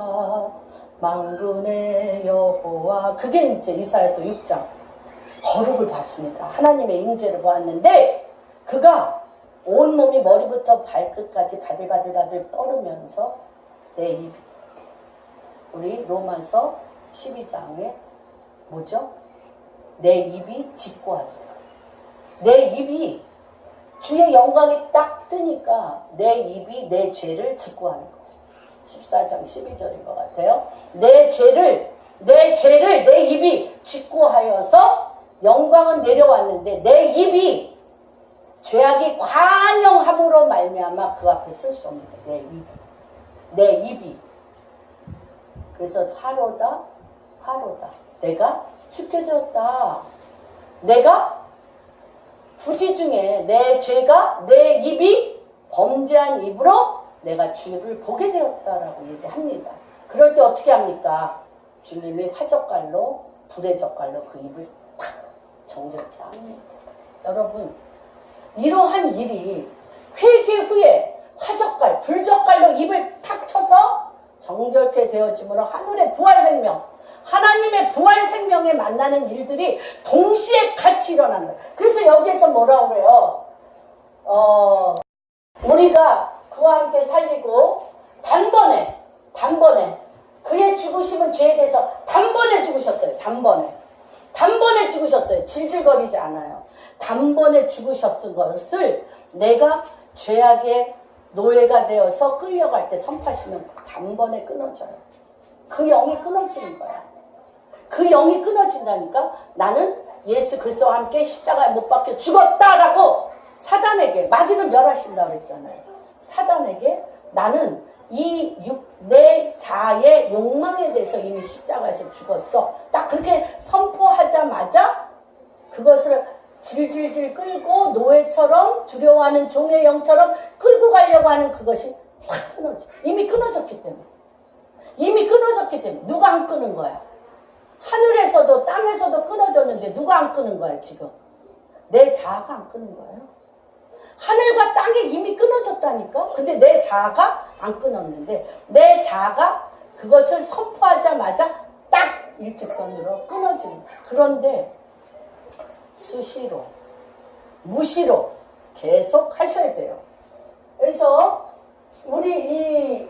만군의 여호와, 그게 이제 이사야서 6장 거룩을 봤습니다. 하나님의 임재를 보았는데 그가 온몸이 머리부터 발끝까지 바들바들 떨으면서 내 입이, 우리 로마서 12장에 뭐죠? 내 입이 직고하더라. 내 입이 주의 영광이 딱 딱 뜨니까 내 입이 내 죄를 직구하는 거예요. 14장 12절인 것 같아요. 내 죄를 내 입이 직구하여서 영광은 내려왔는데 내 입이 죄악이 관영함으로 말미암아 그 앞에 쓸 수 없는 거예요. 내 입이. 그래서 화로다. 내가 죽게 되었다. 내가 부지 중에 내 죄가 내 입이 범죄한 입으로 내가 주를 보게 되었다라고 얘기합니다. 그럴 때 어떻게 합니까? 주님이 화젓갈로 불의 젓갈로 그 입을 팍 정결케 합니다. 여러분 이러한 일이 회개 후에 화젓갈, 불젓갈로 입을 탁 쳐서 정결케 되어짐으로 하늘의 부활생명, 하나님의 부활생명에 만나는 일들이 동시에 같이 일어나는 거예요. 그래서 여기에서 뭐라고 그래요? 우리가 그와 함께 살리고 단번에 그의 죽으심은 죄에 대해서 단번에 죽으셨어요. 단번에 죽으셨어요. 질질거리지 않아요. 단번에 죽으셨은 것을 내가 죄악의 노예가 되어서 끌려갈 때 선포하시면 단번에 끊어져요. 그 영이 끊어지는 거야. 그 영이 끊어진다니까. 나는 예수 그리스도와 함께 십자가에 못 박혀 죽었다라고 사단에게, 마귀를 멸하신다고 그랬잖아요. 사단에게 나는 내 자아의 욕망에 대해서 이미 십자가에서 죽었어. 딱 그렇게 선포하자마자 그것을 질질질 끌고 노예처럼 두려워하는 종의 영처럼 끌고 가려고 하는 그것이 확 끊어져. 이미 끊어졌기 때문에. 누가 안 끄는 거야? 하늘에서도 땅에서도 끊어졌는데 누가 안 끄는 거야 지금? 내 자아가 안 끄는 거예요. 하늘과 땅이 이미 끊어졌다니까? 근데 내 자아가 안 끊었는데 내 자아가 그것을 선포하자마자 딱 일직선으로 끊어지는 거야. 그런데 수시로, 무시로 계속 하셔야 돼요. 그래서 우리가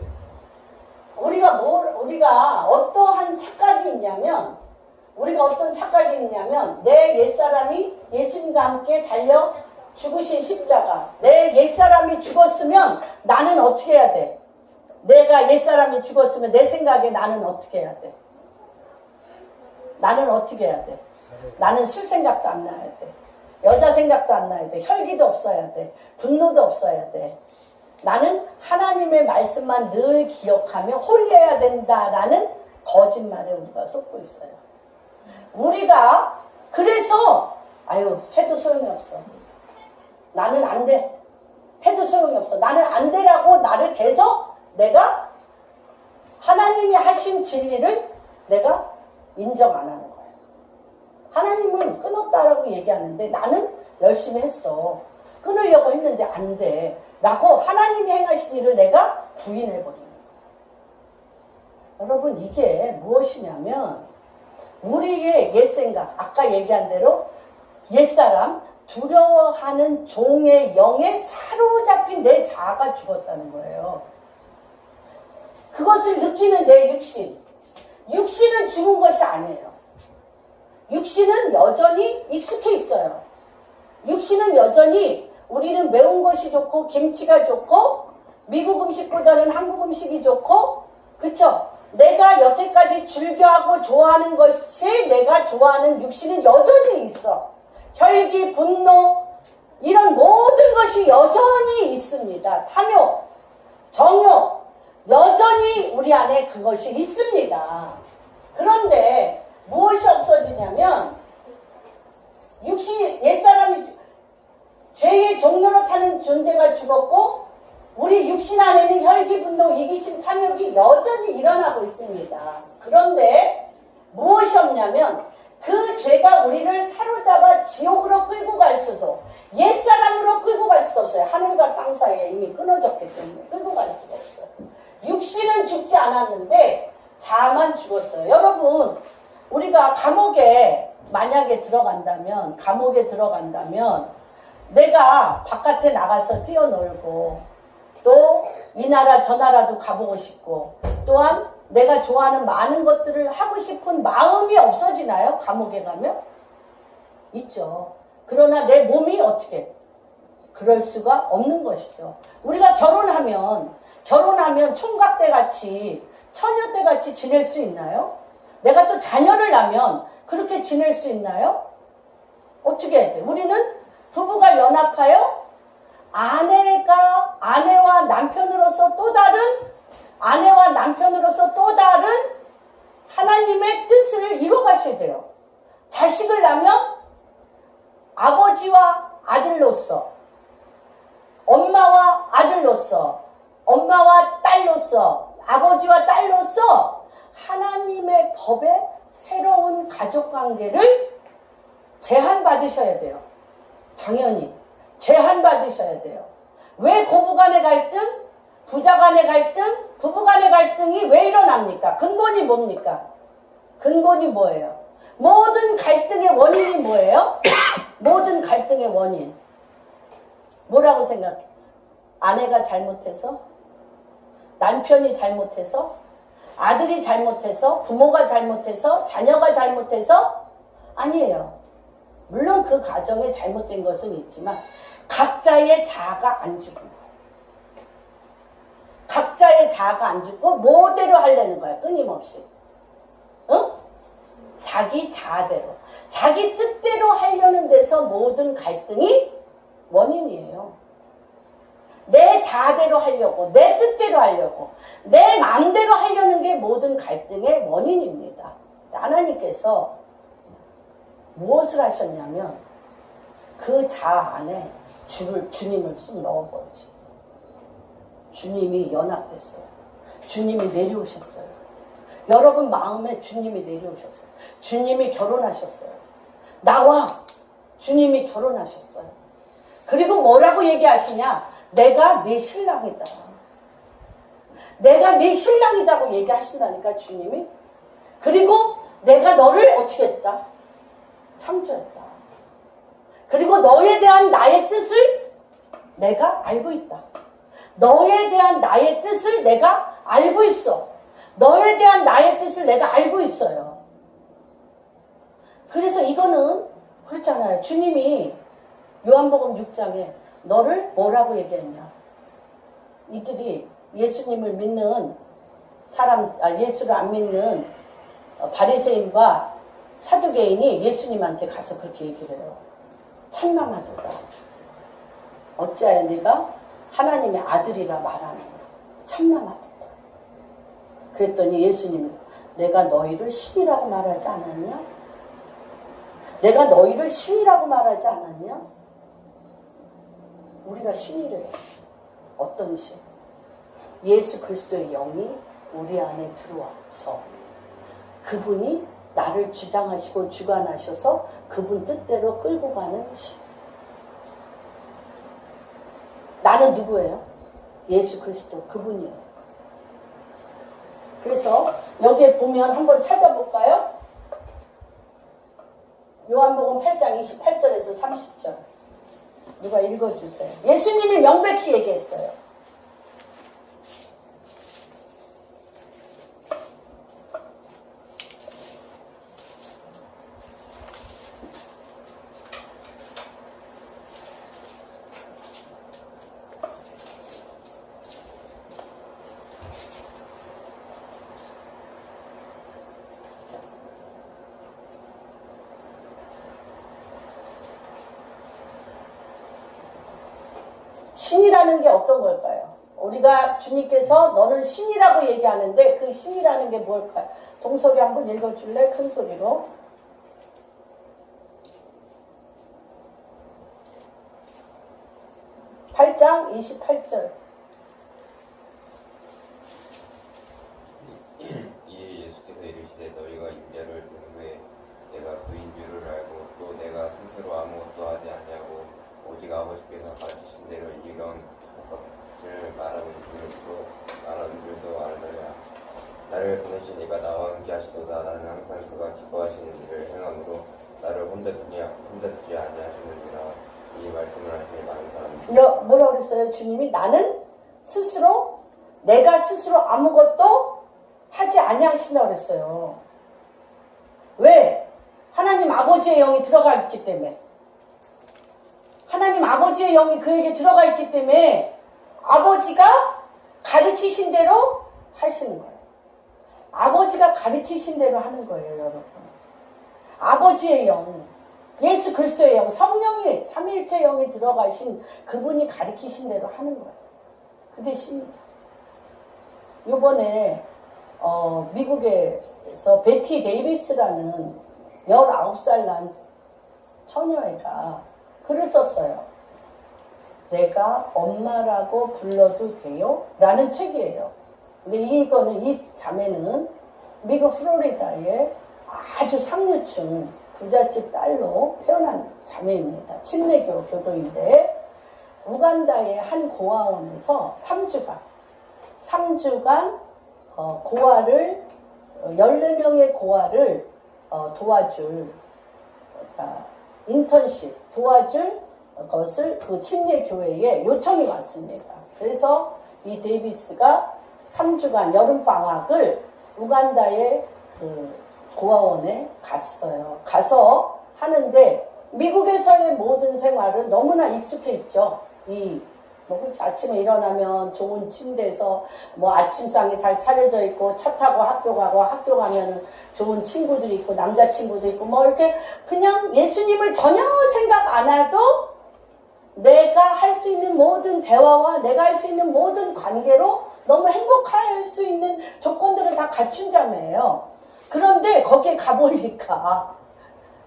어떠한 착각이 있냐면, 내 옛사람이 예수님과 함께 달려 죽으신 십자가, 내 옛사람이 죽었으면 나는 어떻게 해야 돼? 내가 옛사람이 죽었으면 내 생각에 나는 어떻게 해야 돼? 나는 술 생각도 안 나야 돼. 여자 생각도 안 나야 돼. 혈기도 없어야 돼. 분노도 없어야 돼. 나는 하나님의 말씀만 늘 기억하며 홀려야 된다라는 거짓말에 우리가 속고 있어요. 우리가 그래서 해도 소용이 없어. 나는 안 돼. 해도 소용이 없어. 나는 안 되라고 나를 계속 내가 하나님이 하신 진리를 내가 인정 안 하는 거예요. 하나님은 끊었다라고 얘기하는데 나는 열심히 했어. 끊으려고 했는데 안 돼. 라고 하나님이 행하신 일을 내가 부인해버리는 거예요. 여러분 이게 무엇이냐면 우리의 옛생각, 아까 얘기한 대로 옛사람, 두려워하는 종의 영에 사로잡힌 내 자아가 죽었다는 거예요. 그것을 느끼는 내 육신은 죽은 것이 아니에요. 육신은 여전히 익숙해 있어요. 육신은 여전히 우리는 매운 것이 좋고 김치가 좋고 미국 음식보다는 한국 음식이 좋고, 그쵸? 내가 여태까지 즐겨하고 좋아하는 것이 내가 좋아하는 육신은 여전히 있어. 혈기, 분노 이런 모든 것이 여전히 있습니다. 탐욕, 정욕 여전히 우리 안에 그것이 있습니다. 그런데 무엇이 없어지냐면 옛사람이 죄의 종로로 타는 존재가 죽었고 우리 육신 안에는 혈기, 분노, 이기심, 탐욕이 여전히 일어나고 있습니다. 그런데 무엇이 없냐면 그 죄가 우리를 사로잡아 지옥으로 끌고 갈 수도, 옛사람으로 끌고 갈 수도 없어요. 하늘과 땅 사이에 이미 끊어졌기 때문에 끌고 갈 수가 없어요. 육신은 죽지 않았는데 자아만 죽었어요. 여러분, 우리가 감옥에 만약에 들어간다면 내가 바깥에 나가서 뛰어놀고 또 이 나라 저 나라도 가보고 싶고 또한 내가 좋아하는 많은 것들을 하고 싶은 마음이 없어지나요? 감옥에 가면? 있죠. 그러나 내 몸이 어떻게? 그럴 수가 없는 것이죠. 우리가 결혼하면 총각대 같이 처녀대 같이 지낼 수 있나요? 내가 또 자녀를 낳으면 그렇게 지낼 수 있나요? 어떻게 해야 돼? 우리는 부부가 연합하여 아내와 남편으로서 또 다른 하나님의 뜻을 이뤄가셔야 돼요. 자식을 낳으면 아버지와 아들로서, 엄마와 아들로서, 엄마와 딸로서, 아버지와 딸로서 하나님의 법에 새로운 가족관계를 제한받으셔야 돼요. 당연히 제한받으셔야 돼요. 왜 고부간의 갈등, 부자간의 갈등, 부부간의 갈등이 왜 일어납니까? 근본이 뭡니까? 근본이 뭐예요? 모든 갈등의 원인이 뭐예요? 모든 갈등의 원인 뭐라고 생각해? 아내가 잘못해서? 남편이 잘못해서? 아들이 잘못해서? 부모가 잘못해서? 자녀가 잘못해서? 아니에요. 물론 그 가정에 잘못된 것은 있지만 각자의 자아가 안 죽은 거예요. 각자의 자아가 안 죽고 뭐대로 하려는 거야. 끊임없이. 응? 자기 자아대로. 자기 뜻대로 하려는 데서 모든 갈등이 원인이에요. 내 자아대로 하려고, 내 뜻대로 하려고, 내 마음대로 하려는 게 모든 갈등의 원인입니다. 하나님께서 무엇을 하셨냐면 그 자아 안에 주님을 쑥 넣어버리죠. 주님이 연합됐어요. 주님이 내려오셨어요. 여러분 마음에 주님이 내려오셨어요. 주님이 결혼하셨어요. 나와 주님이 결혼하셨어요. 그리고 뭐라고 얘기하시냐? 내가 네 신랑이다. 내가 네 신랑이다고 얘기하신다니까 주님이. 그리고 내가 너를 어떻게 했다? 창조했다. 그리고 너에 대한 나의 뜻을 내가 알고 있다. 너에 대한 나의 뜻을 내가 알고 있어. 너에 대한 나의 뜻을 내가 알고 있어요. 그래서 이거는 그렇잖아요. 주님이 요한복음 6장에 너를 뭐라고 얘기했냐? 이들이 예수님을 믿는 예수를 안 믿는 바리새인과 사두개인이 예수님한테 가서 그렇게 얘기를 해요. 참남하도다. 어찌하여 네가 하나님의 아들이라 말하느냐. 참남하도다. 그랬더니 예수님은 내가 너희를 신이라고 말하지 않았냐? 내가 너희를 신이라고 말하지 않았냐? 우리가 신이래요. 어떤 신? 예수 그리스도의 영이 우리 안에 들어와서 그분이 나를 주장하시고 주관하셔서 그분 뜻대로 끌고 가는 신. 나는 누구예요? 예수 그리스도 그분이에요. 그래서 여기에 보면 한번 찾아볼까요? 요한복음 8장 28절에서 30절. 누가 읽어주세요. 예수님이 명백히 얘기했어요. 신이라는 게 어떤 걸까요? 우리가 주님께서 너는 신이라고 얘기하는데 그 신이라는 게 뭘까요? 동석이 한번 읽어줄래? 큰 소리로. (8장 28절) 이에 예수께서 이르시되 너희가 인자를 든 후에 내가 그인 줄을 알고 또 내가 스스로 아무것도 하지 않냐고 오직 아버지께서 가르치신 대로 이런 것을 말하는 줄도 알더라. 나를 보내신 이가 나와 함께 하시도다. 나는 항상 그가 기뻐하시는 일을 행함으로 나를 혼자 두지 아니하시느니라. 이 말씀을 하시니 많은 사람들이 뭐라고 그랬어요? 주님이 나는 내가 스스로 아무것도 하지 아니하신다고 그랬어요. 왜? 하나님 아버지의 영이 들어가 있기 때문에. 하나님 아버지의 영이 그에게 들어가 있기 때문에 아버지가 가르치신 대로 하시는 거예요. 아버지가 가르치신 대로 하는 거예요, 여러분. 아버지의 영, 예수 그리스도의 영, 성령이 삼위일체 영이 들어가신 그분이 가르치신 대로 하는 거예요. 그게 신이죠. 요번에 미국에서 베티 데이비스라는 19살 난 처녀애가 글을 썼어요. 내가 엄마라고 불러도 돼요? 라는 책이에요. 근데 이 자매는 미국 플로리다의 아주 상류층 부잣집 딸로 태어난 자매입니다. 침례교 교도인데 우간다의 한 고아원에서 3주간 고아를 14명의 고아를 도와줄 인턴십 도와줄 것을 그 침례교회에 요청이 왔습니다. 그래서 이 데이비스가 3주간 여름방학을 우간다의 그 고아원에 갔어요. 가서 하는데 미국에서의 모든 생활은 너무나 익숙해 있죠. 아침에 일어나면 좋은 침대에서 아침상이 잘 차려져 있고 차 타고 학교 가고 학교 가면은 좋은 친구들이 있고 남자친구도 있고 이렇게 그냥 예수님을 전혀 생각 안 해도 내가 할 수 있는 모든 대화와 내가 할 수 있는 모든 관계로 너무 행복할 수 있는 조건들을 다 갖춘 자매예요. 그런데 거기에 가보니까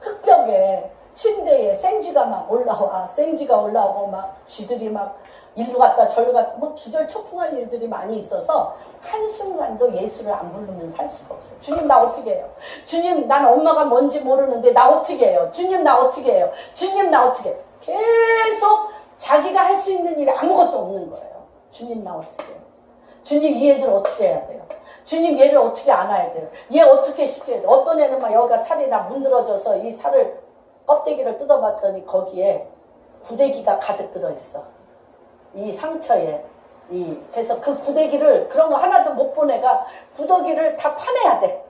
흙벽에 침대에 생쥐가 막 올라와. 생쥐가 올라오고 막 쥐들이 막 일로 갔다 절로 갔다 기절초풍한 일들이 많이 있어서 한순간도 예수를 안 부르면 살 수가 없어요. 주님 나 어떻게 해요? 주님 난 엄마가 뭔지 모르는데 나 어떻게 해요? 주님 나 어떻게 해요? 주님 나 어떻게 해요? 계속 자기가 할 수 있는 일이 아무것도 없는 거예요. 주님 나 어떻게 해요? 주님 이 애들 어떻게 해야 돼요? 주님 얘를 어떻게 안아야 돼요? 얘 어떻게 시켜야 돼요? 어떤 애는 막 여기가 살이 다 문드러져서 이 살을 껍데기를 뜯어봤더니 거기에 구데기가 가득 들어있어. 이 상처에. 그래서 그 구데기를 그런 거 하나도 못 본 애가 구더기를 다 파내야 돼.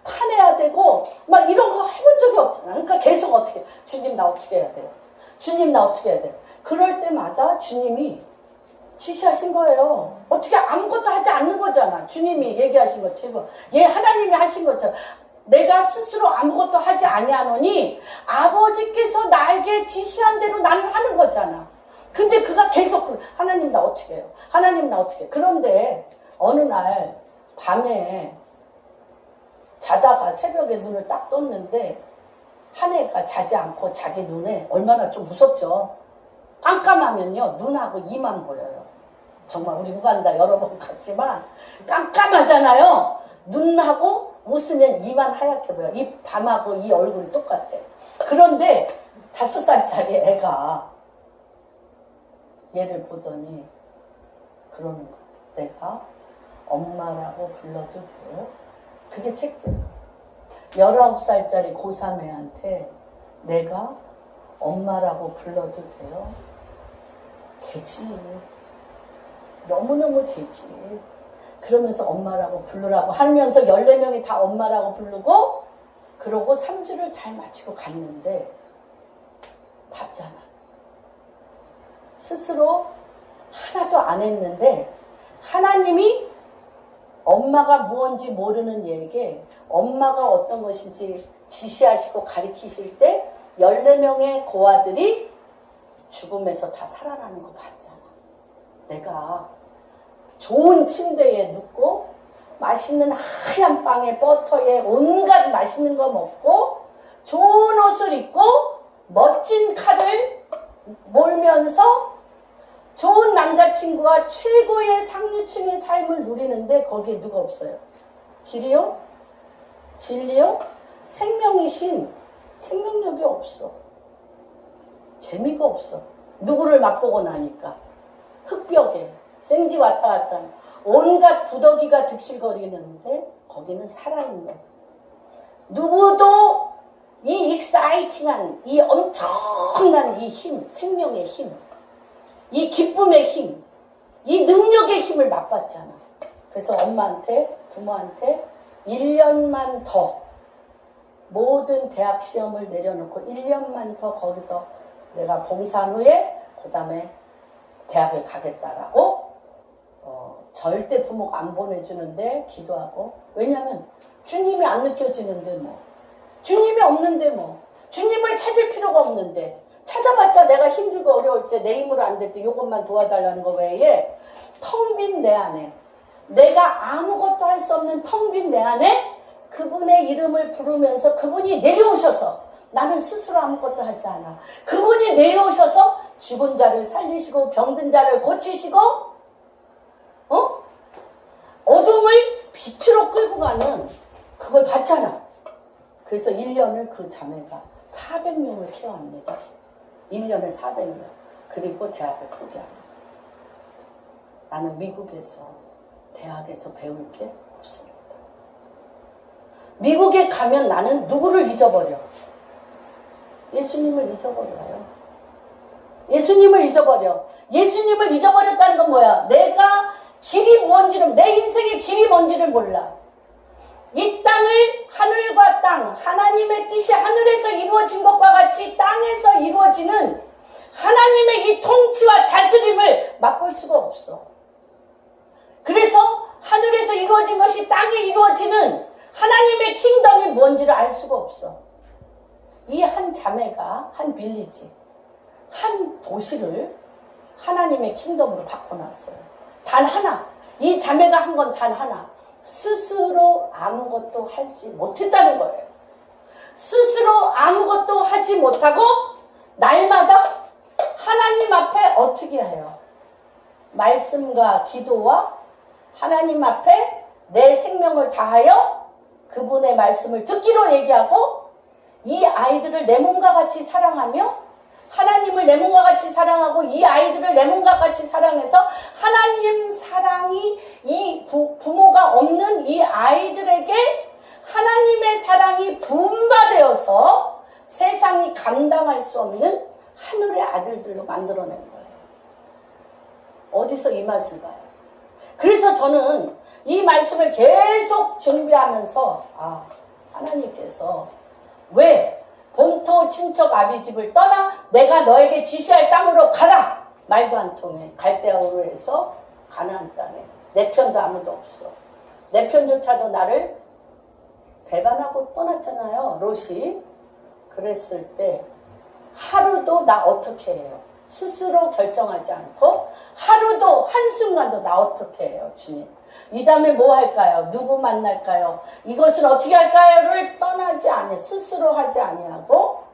파내야 되고 막 이런 거 해본 적이 없잖아. 그러니까 계속 어떻게 주님 나 어떻게 해야 돼요? 주님 나 어떻게 해야 돼요? 그럴 때마다 주님이 지시하신 거예요. 어떻게 아무것도 하지 않는 거잖아. 주님이 얘기하신 것처럼 하나님이 하신 것처럼 내가 스스로 아무것도 하지 아니하노니 아버지께서 나에게 지시한 대로 나는 하는 거잖아. 근데 그가 계속 하나님 나 어떻게 해요? 하나님 나 어떻게 해요? 그런데 어느 날 밤에 자다가 새벽에 눈을 딱 떴는데 한 애가 자지 않고 자기 눈에 얼마나 좀 무섭죠. 깜깜하면요 눈하고 이만 보여요. 정말 우리 우간다 여러 번 갔지만 깜깜하잖아요. 눈하고 웃으면 이만 하얗게 보여. 이 밤하고 이 얼굴이 똑같아. 그런데 5살짜리 애가 얘를 보더니 그러는 거야. 내가 엄마라고 불러도 돼요? 그게 책임. 19살짜리 고3 애한테 내가 엄마라고 불러도 돼요? 되지. 너무너무 되지. 그러면서 엄마라고 부르라고 하면서 14명이 다 엄마라고 부르고 그러고 3주를 잘 마치고 갔는데 봤잖아. 스스로 하나도 안 했는데 하나님이 엄마가 무언지 모르는 얘에게 엄마가 어떤 것인지 지시하시고 가르치실 때 14명의 고아들이 죽음에서 다 살아나는 거 봤잖아. 내가 좋은 침대에 눕고 맛있는 하얀 빵에 버터에 온갖 맛있는 거 먹고 좋은 옷을 입고 멋진 칼을 몰면서 좋은 남자친구와 최고의 상류층의 삶을 누리는데 거기에 누가 없어요? 길이요? 진리요? 생명이신 생명력이 없어. 재미가 없어. 누구를 맛보고 나니까 흙벽에 생쥐 왔다 갔다 온갖 구더기가 득실거리는데 거기는 살아있는 누구도 이 익사이팅한 이 엄청난 이 힘, 생명의 힘, 이 기쁨의 힘, 이 능력의 힘을 맛봤잖아. 그래서 엄마한테 부모한테 1년만 더 모든 대학 시험을 내려놓고 1년만 더 거기서 내가 봉사한 후에 그 다음에 대학을 가겠다라고 절대 부모가 안 보내주는데 기도하고, 왜냐면 주님이 안 느껴지는데 뭐, 주님이 없는데 뭐, 주님을 찾을 필요가 없는데, 찾아봤자 내가 힘들고 어려울 때 내 힘으로 안 될 때 이것만 도와달라는 거 외에 텅 빈 내 안에, 내가 아무것도 할 수 없는 텅 빈 내 안에 그분의 이름을 부르면서 그분이 내려오셔서, 나는 스스로 아무것도 하지 않아, 그분이 내려오셔서 죽은 자를 살리시고 병든 자를 고치시고 어둠을 빛으로 끌고 가는 그걸 봤잖아. 그래서 1년을 그 자매가 400명을 케어합니다. 1년에 400명. 그리고 대학을 포기합니다. 나는 미국에서 대학에서 배울 게 없습니다. 미국에 가면 나는 누구를 잊어버려? 예수님을 잊어버려요. 예수님을 잊어버려. 예수님을 잊어버렸다는 건 뭐야? 내가 길이 뭔지를, 내 인생의 길이 뭔지를 몰라. 이 땅을, 하늘과 땅, 하나님의 뜻이 하늘에서 이루어진 것과 같이 땅에서 이루어지는 하나님의 이 통치와 다스림을 맛볼 수가 없어. 그래서 하늘에서 이루어진 것이 땅에 이루어지는 하나님의 킹덤이 뭔지를 알 수가 없어. 이 한 자매가 한 빌리지, 한 도시를 하나님의 킹덤으로 바꿔놨어요. 단 하나. 이 자매가 한 건 단 하나. 스스로 아무것도 하지 못했다는 거예요. 스스로 아무것도 하지 못하고 날마다 하나님 앞에 어떻게 해요? 말씀과 기도와 하나님 앞에 내 생명을 다하여 그분의 말씀을 듣기로 얘기하고, 이 아이들을 내 몸과 같이 사랑하며, 하나님을 내 몸과 같이 사랑하고 이 아이들을 내 몸과 같이 사랑해서 하나님 사랑이 이 부모가 없는 이 아이들에게 하나님의 사랑이 분바되어서 세상이 감당할 수 없는 하늘의 아들들로 만들어낸 거예요. 어디서 이 맛을 봐요? 그래서 저는 이 말씀을 계속 준비하면서 하나님께서 왜 본토 친척 아비집을 떠나 내가 너에게 지시할 땅으로 가라! 말도 안 통해. 갈대아우로 해서 가나안 땅에 내 편도 아무도 없어. 내 편조차도 나를 배반하고 떠났잖아요, 롯이. 그랬을 때 하루도 나 어떻게 해요? 스스로 결정하지 않고 하루도 한순간도 나 어떻게 해요, 주님? 이 다음에 뭐 할까요? 누구 만날까요? 이것을 어떻게 할까요?를 떠나지 아니, 스스로 하지 아니하고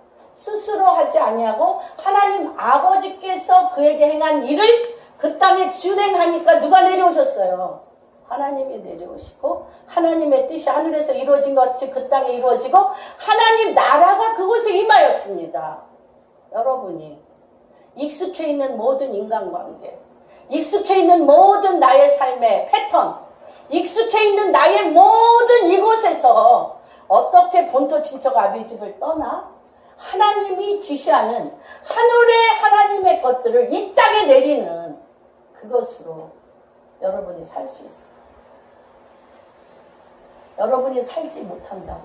하나님 아버지께서 그에게 행한 일을 그 땅에 준행하니까 누가 내려오셨어요? 하나님이 내려오시고 하나님의 뜻이 하늘에서 이루어진 것 같이 그 땅에 이루어지고 하나님 나라가 그곳에 임하였습니다. 여러분이 익숙해 있는 모든 인간관계, 익숙해 있는 모든 나의 삶의 패턴, 익숙해 있는 나의 모든 이곳에서 어떻게 본토 친척 아비집을 떠나 하나님이 지시하는 하늘의 하나님의 것들을 이 땅에 내리는 그것으로 여러분이 살 수 있습니다. 여러분이 살지 못한다면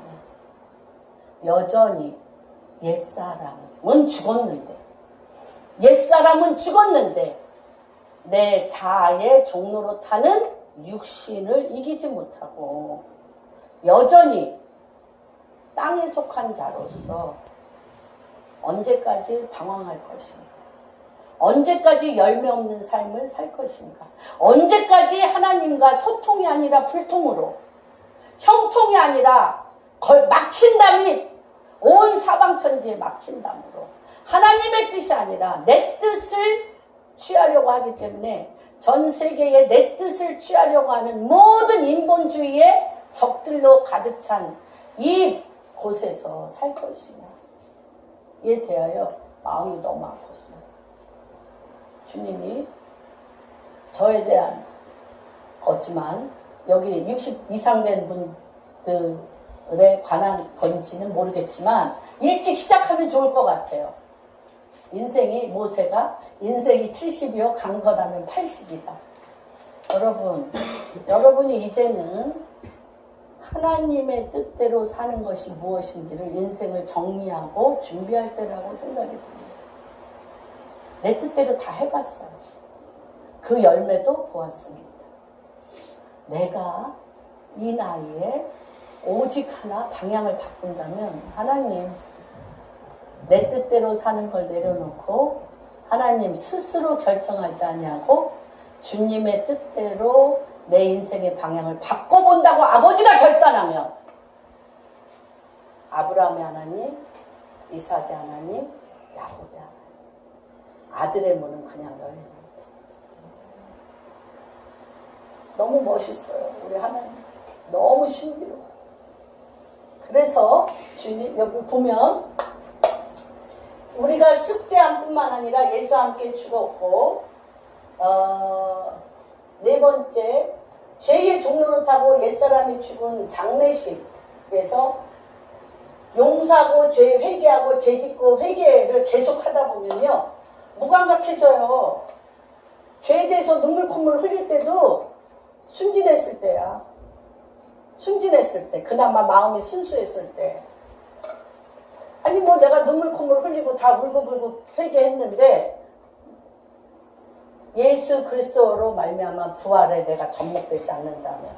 여전히 옛사람은 죽었는데 내 자아의 종로로 타는 육신을 이기지 못하고 여전히 땅에 속한 자로서 언제까지 방황할 것인가? 언제까지 열매 없는 삶을 살 것인가? 언제까지 하나님과 소통이 아니라 불통으로, 형통이 아니라 막힌 담이 온 사방천지에 막힌 담으로 하나님의 뜻이 아니라 내 뜻을 취하려고 하기 때문에 전 세계에 내 뜻을 취하려고 하는 모든 인본주의의 적들로 가득 찬 이 곳에서 살 것이냐. 이에 대하여 마음이 너무 아팠어요. 주님이 저에 대한 거지만 여기 60 이상 된 분들에 관한 건지는 모르겠지만 일찍 시작하면 좋을 것 같아요. 인생이 모세가 인생이 70이요 강건하면 80이다. 여러분이 이제는 하나님의 뜻대로 사는 것이 무엇인지를 인생을 정리하고 준비할 때라고 생각이 듭니다. 내 뜻대로 다 해봤어요. 그 열매도 보았습니다. 내가 이 나이에 오직 하나 방향을 바꾼다면 하나님 내 뜻대로 사는 걸 내려놓고 하나님 스스로 결정하지 아니하고 주님의 뜻대로 내 인생의 방향을 바꿔본다고 아버지가 결단하면 아브라함의 하나님, 이삭의 하나님, 야곱의 하나님 아들의 문은 그냥 열립니다. 너무 멋있어요. 우리 하나님 너무 신비로워요. 그래서 주님 여기 보면 우리가 숙제함뿐만 아니라 예수와 함께 죽었고 네 번째 죄의 종로로 타고 옛사람이 죽은 장례식에서 용서하고 죄 회개하고 죄 짓고 회개를 계속 하다 보면요 무감각해져요. 죄에 대해서 눈물 콧물 흘릴 때도 순진했을 때야. 순진했을 때 그나마 마음이 순수했을 때 아니 뭐 내가 눈물 콧물 흘리고 다 울고불고 회개했는데 예수 그리스도로 말미암아 부활에 내가 접목되지 않는다면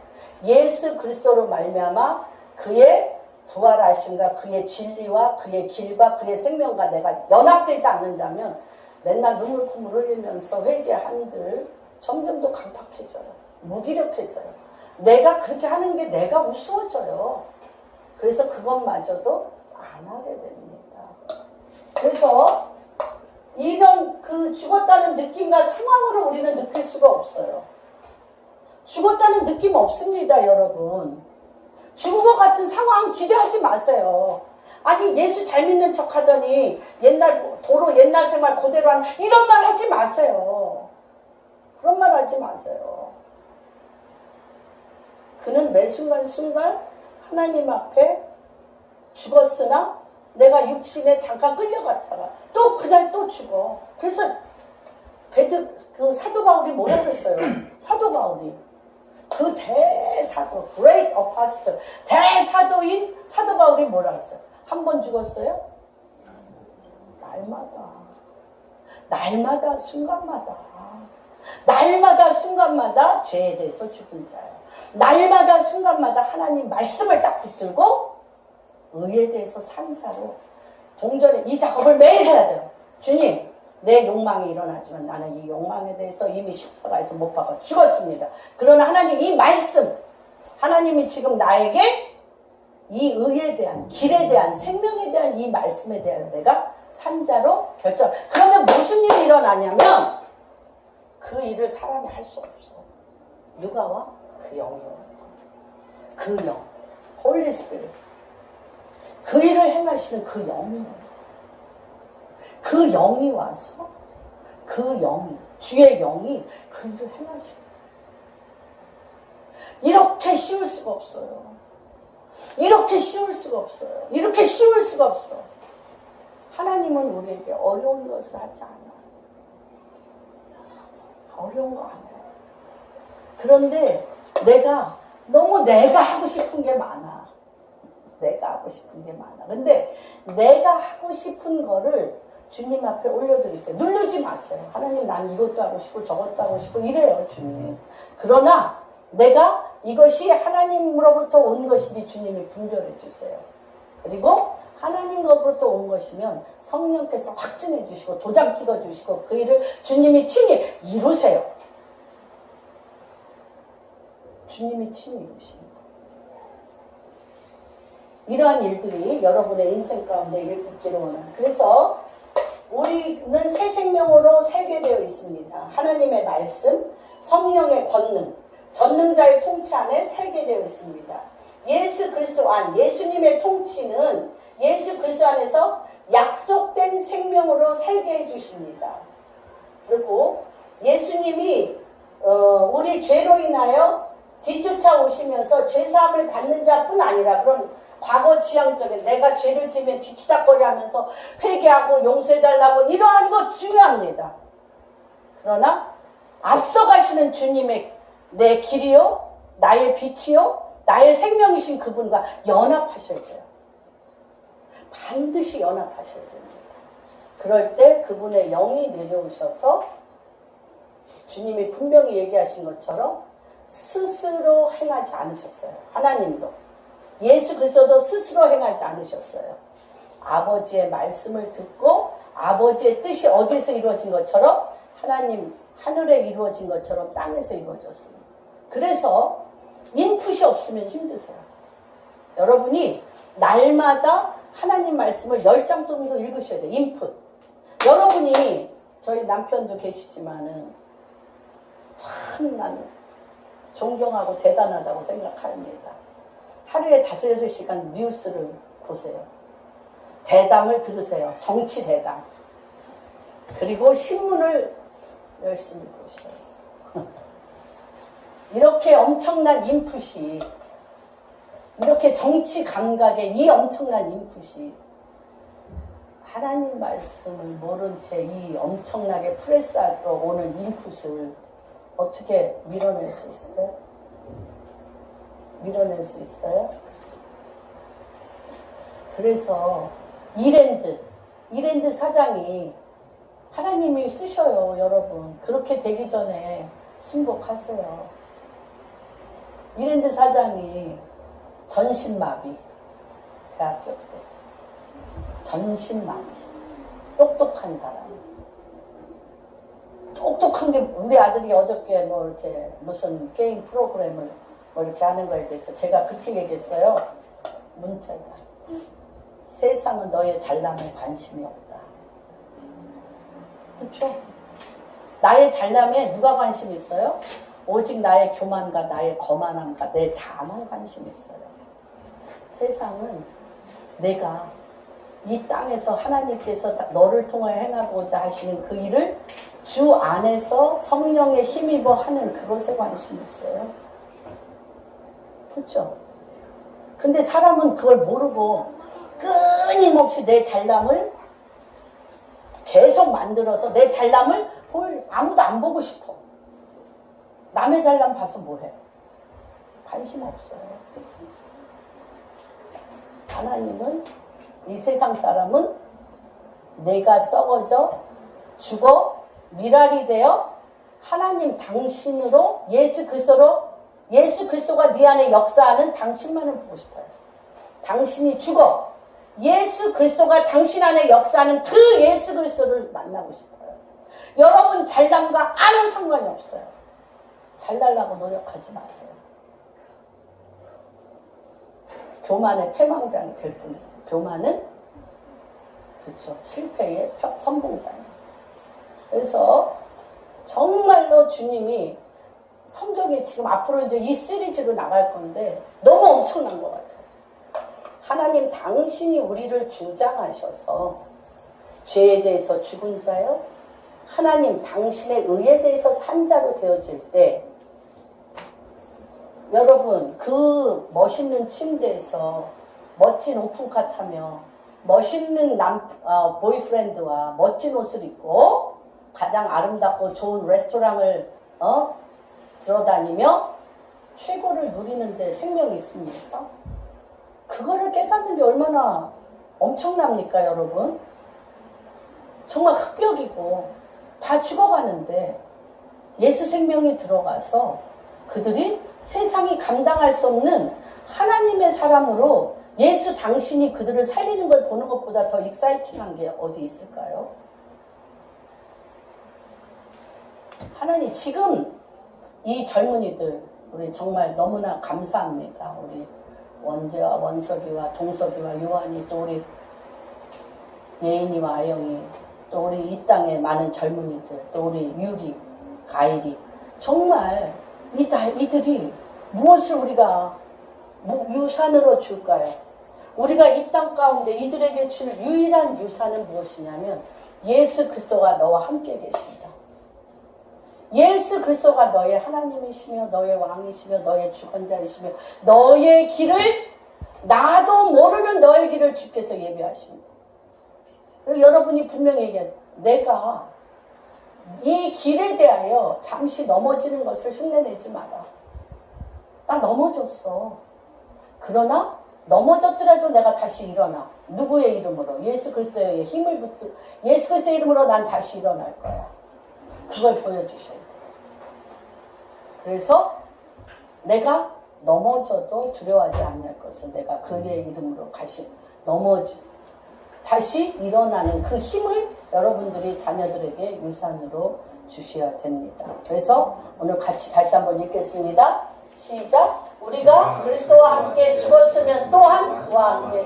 예수 그리스도로 말미암아 그의 부활하심과 그의 진리와 그의 길과 그의 생명과 내가 연합되지 않는다면 맨날 눈물 콧물 흘리면서 회개한들 점점 더 강팍해져요. 무기력해져요. 내가 그렇게 하는 게 내가 우스워져요. 그래서 그것마저도 안 하게 됩니다. 그래서 이런 그 죽었다는 느낌과 상황으로 우리는 느낄 수가 없어요. 죽었다는 느낌 없습니다, 여러분. 죽은 것 같은 상황 기대하지 마세요. 아니 예수 잘 믿는 척 하더니 도로 옛날 생활 그대로 하는 이런 말 하지 마세요. 그런 말 하지 마세요. 그는 매 순간순간 하나님 앞에 죽었으나 내가 육신에 잠깐 끌려갔다가 또 그날 또 죽어. 그래서 그 사도 바울이 뭐라 그랬어요? 사도 바울이 그 대사도 great apostle 대사도인 사도 바울이 뭐라 그랬어요? 한 번 죽었어요? 날마다 순간마다 죄에 대해서 죽은 자예요. 날마다 순간마다 하나님 말씀을 딱 붙들고 의에 대해서 산 자로 동전에 이 작업을 매일 해야 돼요. 주님 내 욕망이 일어나지만 나는 이 욕망에 대해서 이미 십자가에서 못 박아 죽었습니다. 그러나 하나님 이 말씀 하나님이 지금 나에게 이 의에 대한 길에 대한 생명에 대한 이 말씀에 대한 내가 산자로 결정. 그러면 무슨 일이 일어나냐면 그 일을 사람이 할 수 없어. 누가 와? 그 영이 와서. 그 영. 홀리 스피릿. 그 일을 행하시는 그 영이 와요. 그 영이 와서 그 영이 주의 영이 그 일을 행하시는 이렇게 쉬울 수가 없어요. 이렇게 쉬울 수가 없어요. 이렇게 쉬울 수가 없어. 하나님은 우리에게 어려운 것을 하지 않아요. 어려운 거 안 해요. 그런데 너무 내가 하고 싶은 게 많아. 근데 내가 하고 싶은 거를 주님 앞에 올려드리세요. 누르지 마세요. 하나님 난 이것도 하고 싶고 저것도 하고 싶고 이래요 주님. 그러나 내가 이것이 하나님으로부터 온 것인지 주님이 분별해 주세요. 그리고 하나님으로부터 온 것이면 성령께서 확증해 주시고 도장 찍어 주시고 그 일을 주님이 친히 이루세요. 주님이 친히 이루십니다. 이러한 일들이 여러분의 인생 가운데 있기를 원합니다. 그래서 우리는 새 생명으로 살게 되어 있습니다. 하나님의 말씀, 성령의 권능, 전능자의 통치 안에 살게 되어 있습니다. 예수 그리스도 안, 예수님의 통치는 예수 그리스도 안에서 약속된 생명으로 살게 해주십니다. 그리고 예수님이 우리 죄로 인하여 뒤쫓아 오시면서 죄사함을 받는 자뿐 아니라 그런 과거 지향적에 내가 죄를 지면 뒤치다거리 하면서 회개하고 용서해달라고 이러한 거 중요합니다. 그러나 앞서가시는 주님의 내 길이요 나의 빛이요 나의 생명이신 그분과 연합하셔야 돼요. 반드시 연합하셔야 됩니다. 그럴 때 그분의 영이 내려오셔서 주님이 분명히 얘기하신 것처럼 스스로 행하지 않으셨어요. 하나님도. 예수 그리스도도 스스로 행하지 않으셨어요. 아버지의 말씀을 듣고 아버지의 뜻이 어디에서 이루어진 것처럼 하나님 하늘에 이루어진 것처럼 땅에서 이루어졌습니다. 그래서 인풋이 없으면 힘드세요. 여러분이 날마다 하나님 말씀을 10장 정도 읽으셔야 돼요. 인풋. 여러분이 저희 남편도 계시지만은 참 나는 존경하고 대단하다고 생각합니다. 하루에 5-6시간 뉴스를 보세요. 대담을 들으세요. 정치 대담. 그리고 신문을 열심히 보셔요. 이렇게 엄청난 인풋이, 이렇게 정치 감각의 이 엄청난 인풋이 하나님 말씀을 모른 채 이 엄청나게 프레스하러 오는 인풋을 어떻게 밀어낼 수 있어요? 밀어낼 수 있어요? 그래서 이랜드 사장이 하나님이 쓰셔요, 여러분. 그렇게 되기 전에 순복하세요. 이랜드 사장이 전신마비, 대학교 때. 전신마비. 똑똑한 사람. 똑똑한 게 우리 아들이 어저께 뭐 이렇게 무슨 게임 프로그램을 뭐 이렇게 하는 거에 대해서 제가 그렇게 얘기했어요. 문자가. 세상은 너의 잘남에 관심이 없다. 그렇죠? 나의 잘남에 누가 관심 있어요? 오직 나의 교만과 나의 거만함과 내 자만 관심 있어요. 세상은 내가 이 땅에서 하나님께서 너를 통하여 행하고자 하시는 그 일을 주 안에서 성령의 힘입어 하는 그것에 관심이 있어요. 그렇죠? 근데 사람은 그걸 모르고 끊임없이 내 잘남을 계속 만들어서 내 잘남을 아무도 안 보고 싶어. 남의 잘남 봐서 뭐해? 관심 없어요. 하나님은 이 세상 사람은 내가 썩어져 죽어 미랄이 되어 하나님 당신으로 예수 그리스도가 네 안에 역사하는 당신만을 보고 싶어요. 당신이 죽어 예수 그리스도가 당신 안에 역사하는 그 예수 그리스도를 만나고 싶어요. 여러분 잘남과 아무 상관이 없어요. 잘나려고 노력하지 마세요. 교만의 패망장이 될 뿐이에요. 교만은 그렇죠. 실패의 선봉장이에요. 그래서 정말로 주님이 성경에 지금 앞으로 이제 이 시리즈로 나갈 건데 너무 엄청난 것 같아요. 하나님 당신이 우리를 주장하셔서 죄에 대해서 죽은 자요, 하나님 당신의 의에 대해서 산 자로 되어질 때 여러분 그 멋있는 침대에서 멋진 오픈카 타며 멋있는 보이프렌드와 멋진 옷을 입고 가장 아름답고 좋은 레스토랑을 들어다니며 최고를 누리는데 생명이 있습니까? 그거를 깨닫는 게 얼마나 엄청납니까, 여러분? 정말 흑벽이고 다 죽어가는데 예수 생명이 들어가서 그들이 세상이 감당할 수 없는 하나님의 사람으로 예수 당신이 그들을 살리는 걸 보는 것보다 더 익사이팅한 게 어디 있을까요? 하나님 지금 이 젊은이들 우리 정말 너무나 감사합니다. 우리 원재와 원석이와 동석이와 요한이 또 우리 예인이와 아영이 또 우리 이 땅의 많은 젊은이들 또 우리 유리, 가일이 정말 이들이 무엇을 우리가 유산으로 줄까요? 우리가 이 땅 가운데 이들에게 줄 유일한 유산은 무엇이냐면 예수 그리스도가 너와 함께 계신다. 예수 그리스도가 너의 하나님이시며 너의 왕이시며 너의 주권자이시며 너의 길을 나도 모르는 너의 길을 주께서 예비하십니다. 여러분이 분명히 얘기해요. 내가 이 길에 대하여 잠시 넘어지는 것을 흉내내지 마라. 나 넘어졌어. 그러나 넘어졌더라도 내가 다시 일어나. 누구의 이름으로? 예수 그리스도의 힘을 붙들, 예수 그리스도의 이름으로 난 다시 일어날 거야. 그걸 보여주셔야 돼. 그래서 내가 넘어져도 두려워하지 않을 것을 내가 그의 이름으로 다시 일어나는 그 힘을 여러분들이 자녀들에게 유산으로 주셔야 됩니다. 그래서 오늘 같이 다시 한번 읽겠습니다. 시작. 우리가 그리스도와 함께 죽었으면 또한 그와 함께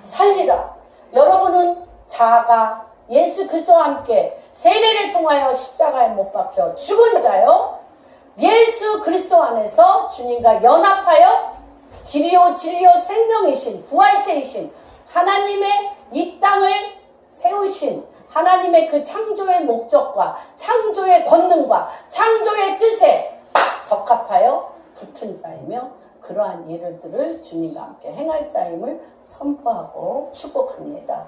살리라. 여러분은 자아가 예수 그리스도와 함께 세례를 통하여 십자가에 못 박혀 죽은 자요. 예수 그리스도 안에서 주님과 연합하여 길이요 진리요 생명이신 부활체이신 하나님의 이 땅을 세우신 하나님의 그 창조의 목적과 창조의 권능과 창조의 뜻에 적합하여 붙은 자이며 그러한 일들을 주님과 함께 행할 자임을 선포하고 축복합니다.